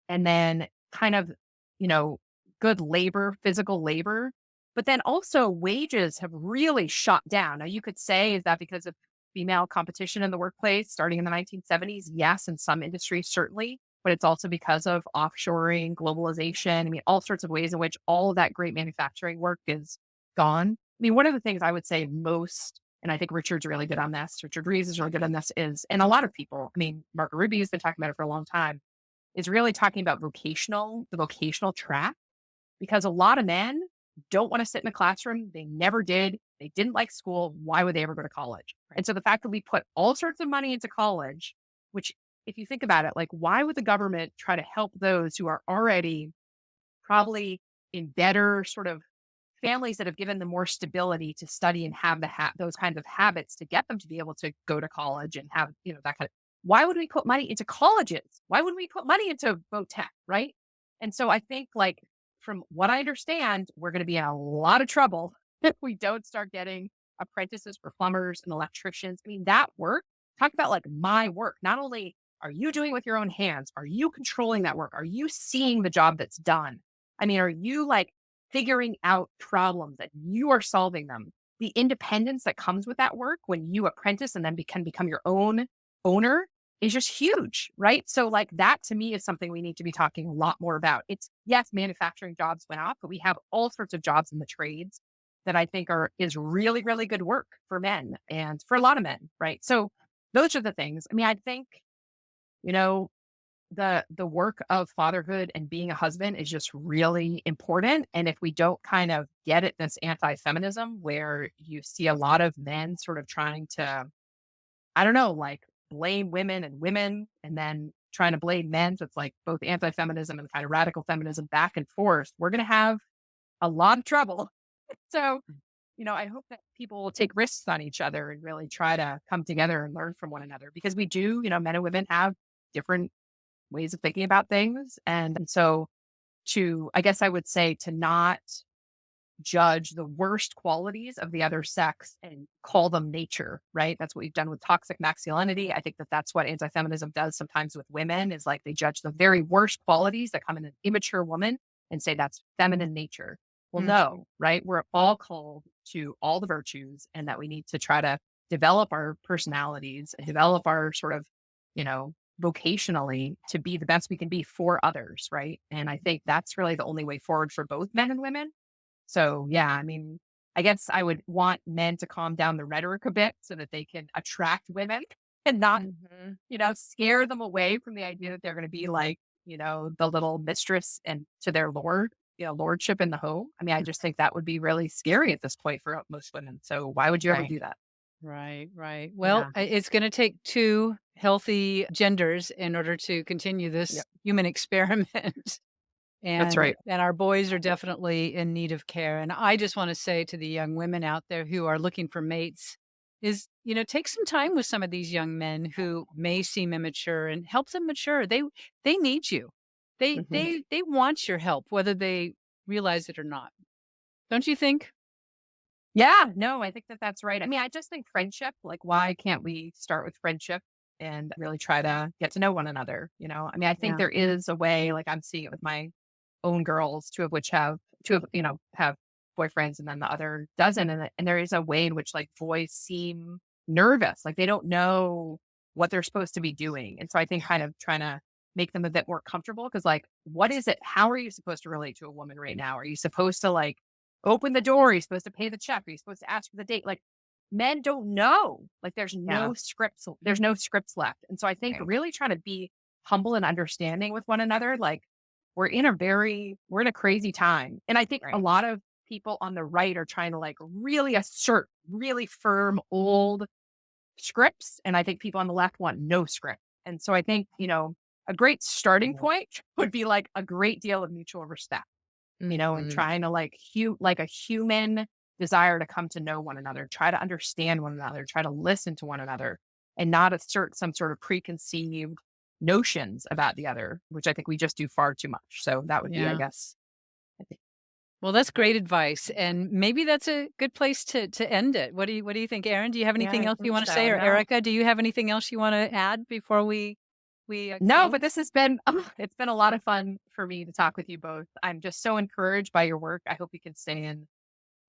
Speaker 2: And then kind of, you know, good labor, physical labor. But then also wages have really shot down. Now, you could say, is that because of female competition in the workplace starting in the 1970s? Yes, in some industries, certainly. But it's also because of offshoring, globalization. I mean, all sorts of ways in which all of that great manufacturing work is gone. I mean, one of the things I would say most, and I think Richard's really good on this, Richard Reeves is really good on this, is, and a lot of people, I mean, Margaret Ruby has been talking about it for a long time, is really talking about the vocational track, because a lot of men don't want to sit in a classroom. They never did. They didn't like school. Why would they ever go to college? And so the fact that we put all sorts of money into college, which, if you think about it, like, why would the government try to help those who are already probably in better sort of families that have given them more stability to study and have those kinds of habits to get them to be able to go to college and have, that kind of, why would we put money into colleges? Why wouldn't we put money into tech? Right. And so I think, like, from what I understand, we're going to be in a lot of trouble if we don't start getting apprentices for plumbers and electricians. I mean, that work, talk about like my work. Not only are you doing it with your own hands, are you controlling that work? Are you seeing the job that's done? I mean, are you like figuring out problems that you are solving them? The independence that comes with that work when you apprentice and then can become your own owner is just huge, right? So, like, that to me is something we need to be talking a lot more about. It's, yes, manufacturing jobs went up, but we have all sorts of jobs in the trades that I think is really, really good work for men and for a lot of men, right? So those are the things. I mean, I think, you know, the work of fatherhood and being a husband is just really important. And if we don't kind of get it, this anti-feminism where you see a lot of men sort of trying to, I don't know, like, blame women and then trying to blame men. So it's like both anti-feminism and kind of radical feminism back and forth. We're going to have a lot of trouble. So, I hope that people will take risks on each other and really try to come together and learn from one another, because we do, men and women have different ways of thinking about things. And so I guess I would say, to not judge the worst qualities of the other sex and call them nature, right? That's what we've done with toxic masculinity. I think that that's what anti-feminism does sometimes with women, is like they judge the very worst qualities that come in an immature woman and say that's feminine nature. Well, no, right? We're all called to all the virtues, and that we need to try to develop our personalities and develop our sort of, vocationally, to be the best we can be for others, right? And I think that's really the only way forward for both men and women. So, yeah, I mean, I guess I would want men to calm down the rhetoric a bit so that they can attract women and not, scare them away from the idea that they're going to be like, the little mistress and to their lordship in the home. I mean, I just think that would be really scary at this point for most women. So why would you ever
Speaker 3: Right.
Speaker 2: do that?
Speaker 1: Right, right. Well,
Speaker 2: Yeah.
Speaker 1: it's going to take two healthy genders in order to continue this
Speaker 2: Yep.
Speaker 1: human experiment.
Speaker 2: That's right.
Speaker 1: And our boys are definitely in need of care. And I just want to say to the young women out there who are looking for mates is, take some time with some of these young men who may seem immature and help them mature. They need you. They
Speaker 2: Mhm.
Speaker 1: they want your help, whether they realize it or not. Don't you think?
Speaker 2: Yeah, no, I think that that's right. I mean, I just think friendship, like, why can't we start with friendship and really try to get to know one another? I mean, I think
Speaker 1: Yeah.
Speaker 2: there is a way, like I'm seeing it with my own girls, two of, have boyfriends and then the other doesn't. And there is a way in which like boys seem nervous, like they don't know what they're supposed to be doing. And so I think kind of trying to make them a bit more comfortable because like, what is it? How are you supposed to relate to a woman right now? Are you supposed to like open the door? Are you supposed to pay the check? Are you supposed to ask for the date? Like men don't know. Like
Speaker 3: Yeah.
Speaker 2: there's no scripts left. And so I think
Speaker 3: Right.
Speaker 2: really trying to be humble and understanding with one another, like we're in a crazy time. And I think a
Speaker 3: Right.
Speaker 2: lot of people on the right are trying to like really assert really firm old scripts. And I think people on the left want no script. And so I think, a great starting point would be like a great deal of mutual respect, and
Speaker 3: Mhm.
Speaker 2: trying to like a human desire to come to know one another, try to understand one another, try to listen to one another, and not assert some sort of preconceived notions about the other, which I think we just do far too much. So that would be, I
Speaker 1: Yeah.
Speaker 2: guess, I think.
Speaker 1: Well, that's great advice, and maybe that's a good place to end it. What do you think, Aaron? Do you have
Speaker 3: Yeah,
Speaker 1: anything
Speaker 3: I
Speaker 1: else you
Speaker 3: think
Speaker 1: want to
Speaker 3: so.
Speaker 1: say, or
Speaker 3: No.
Speaker 1: Erica, do you have anything else you want to add before we
Speaker 2: No,
Speaker 1: close?
Speaker 2: but this has been, it's been a lot of fun for me to talk with you both. I'm just so encouraged by your work. I hope we can stay in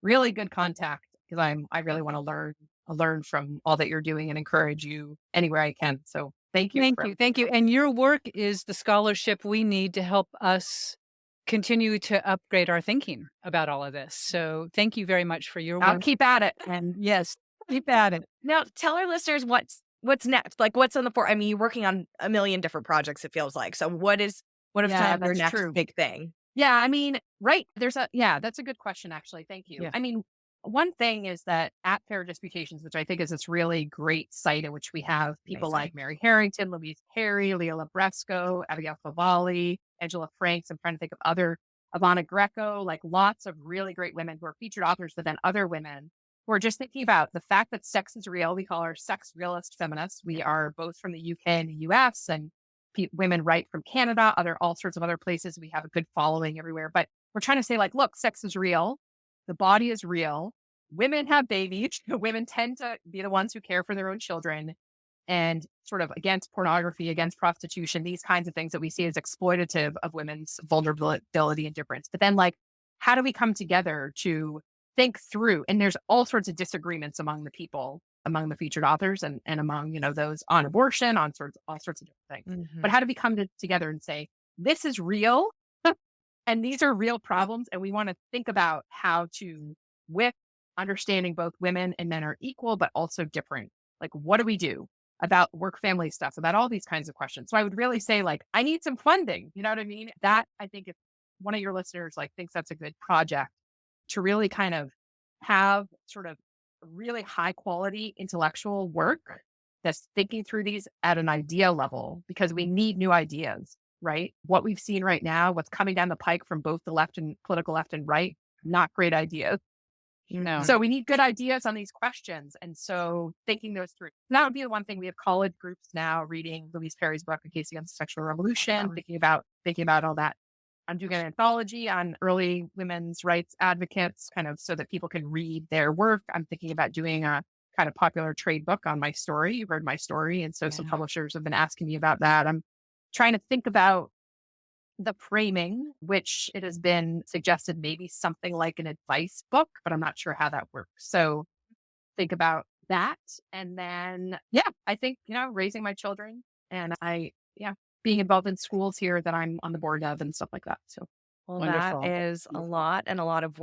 Speaker 2: really good contact because I really want to learn from all that you're doing and encourage you anywhere I can. So thank you
Speaker 1: Thank
Speaker 2: for
Speaker 1: you, thank you. And your work is the scholarship we need to help us continue to upgrade our thinking about all of this. So thank you very much for your
Speaker 2: I'll
Speaker 1: work.
Speaker 2: keep at it. And
Speaker 1: Yes, keep at it.
Speaker 3: Now, tell our listeners what's next. Like, what's on the I mean, you're working on a million different projects. It feels like. So, what is
Speaker 2: yeah,
Speaker 3: kind of your
Speaker 2: that's
Speaker 3: next
Speaker 2: true.
Speaker 3: big thing?
Speaker 2: Yeah, I mean, right. That's a good question, actually. Thank you.
Speaker 1: Yeah.
Speaker 2: I mean, one thing is that at Fair Disputations, which I think is this really great site in which we have people
Speaker 3: Amazing.
Speaker 2: like Mary Harrington, Louise Perry, Leah Labresco, Abigail Favali, Angela Franks. I'm trying to think of other, Ivana Greco, like lots of really great women who are featured authors, but then other women who are just thinking about the fact that sex is real. We call our sex-realist feminists. We are both from the UK and the US, and women write from Canada, all sorts of other places. We have a good following everywhere. But we're trying to say, like, look, sex is real. The body is real. Women have babies. Women tend to be the ones who care for their own children and sort of against pornography, against prostitution, these kinds of things that we see as exploitative of women's vulnerability and difference. But then, like, how do we come together to think through? And there's all sorts of disagreements among the people, among the featured authors and among, those on abortion, on all sorts of different things.
Speaker 3: Mhm.
Speaker 2: But how do we come together and say, this is real and these are real problems. And we want to think about how to, with understanding both women and men are equal, but also different. Like, what do we do about work family stuff, about all these kinds of questions? So I would really say, like, I need some funding. You know what I mean? That I think if one of your listeners like thinks that's a good project to really kind of have sort of really high quality intellectual work that's thinking through these at an idea level because we need new ideas, right? What we've seen right now, what's coming down the pike from both the left and political left and right, not great ideas.
Speaker 1: No.
Speaker 2: So we need good ideas on these questions. And so thinking those through. That would be the one thing. We have college groups now reading Louise Perry's book, A Case Against the Sexual Revolution, thinking about all that. I'm doing an anthology on early women's rights advocates, kind of so that people can read their work. I'm thinking about doing a kind of popular trade book on my story. You read my story. And so some publishers have been asking me about that. I'm trying to think about the framing, which it has been suggested maybe something like an advice book, but I'm not sure how that works. So think about that. And then, I think, raising my children and being involved in schools here that I'm on the board of and stuff like that. So
Speaker 3: Well,
Speaker 1: Wonderful.
Speaker 3: that is a lot and a lot of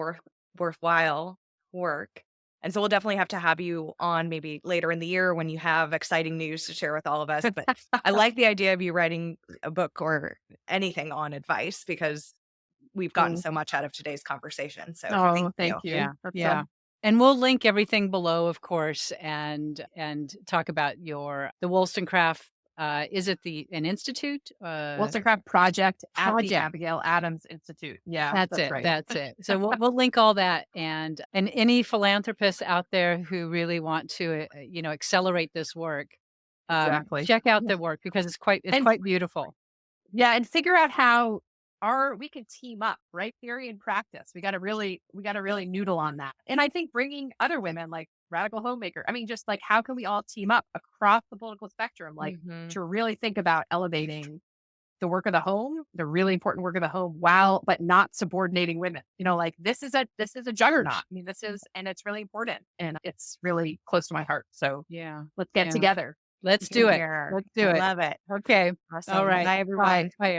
Speaker 3: worthwhile work. And so we'll definitely have to have you on maybe later in the year when you have exciting news to share with all of us. But I like the idea of you writing a book or anything on advice because we've gotten so much out of today's conversation. So
Speaker 2: thank you.
Speaker 1: Yeah.
Speaker 2: That's
Speaker 1: Yeah. And we'll link everything below, of course, and talk about the Wollstonecraft Is it an institute?
Speaker 2: Wollstonecraft Project at the
Speaker 1: Project.
Speaker 2: Abigail Adams Institute. Yeah,
Speaker 1: That's it.
Speaker 2: right.
Speaker 1: That's it. So we'll link all that, and any philanthropists out there who really want to, accelerate this work,
Speaker 2: Exactly.
Speaker 1: check out the work because it's quite beautiful.
Speaker 2: Yeah, and figure out how we can team up, right? Theory and practice. We got to really noodle on that. And I think bringing other women like Radical Homemaker. I mean, just like how can we all team up across the political spectrum, like to really think about elevating the work of the home, the really important work of the home, but not subordinating women. Like this is a juggernaut. I mean, and it's really important, and it's really close to my heart. So
Speaker 1: Yeah,
Speaker 2: let's get together.
Speaker 1: Let's do it.
Speaker 3: Here.
Speaker 1: Let's do it.
Speaker 3: Love it.
Speaker 1: Okay.
Speaker 3: Awesome.
Speaker 1: All right.
Speaker 3: Bye, everyone.
Speaker 1: Bye.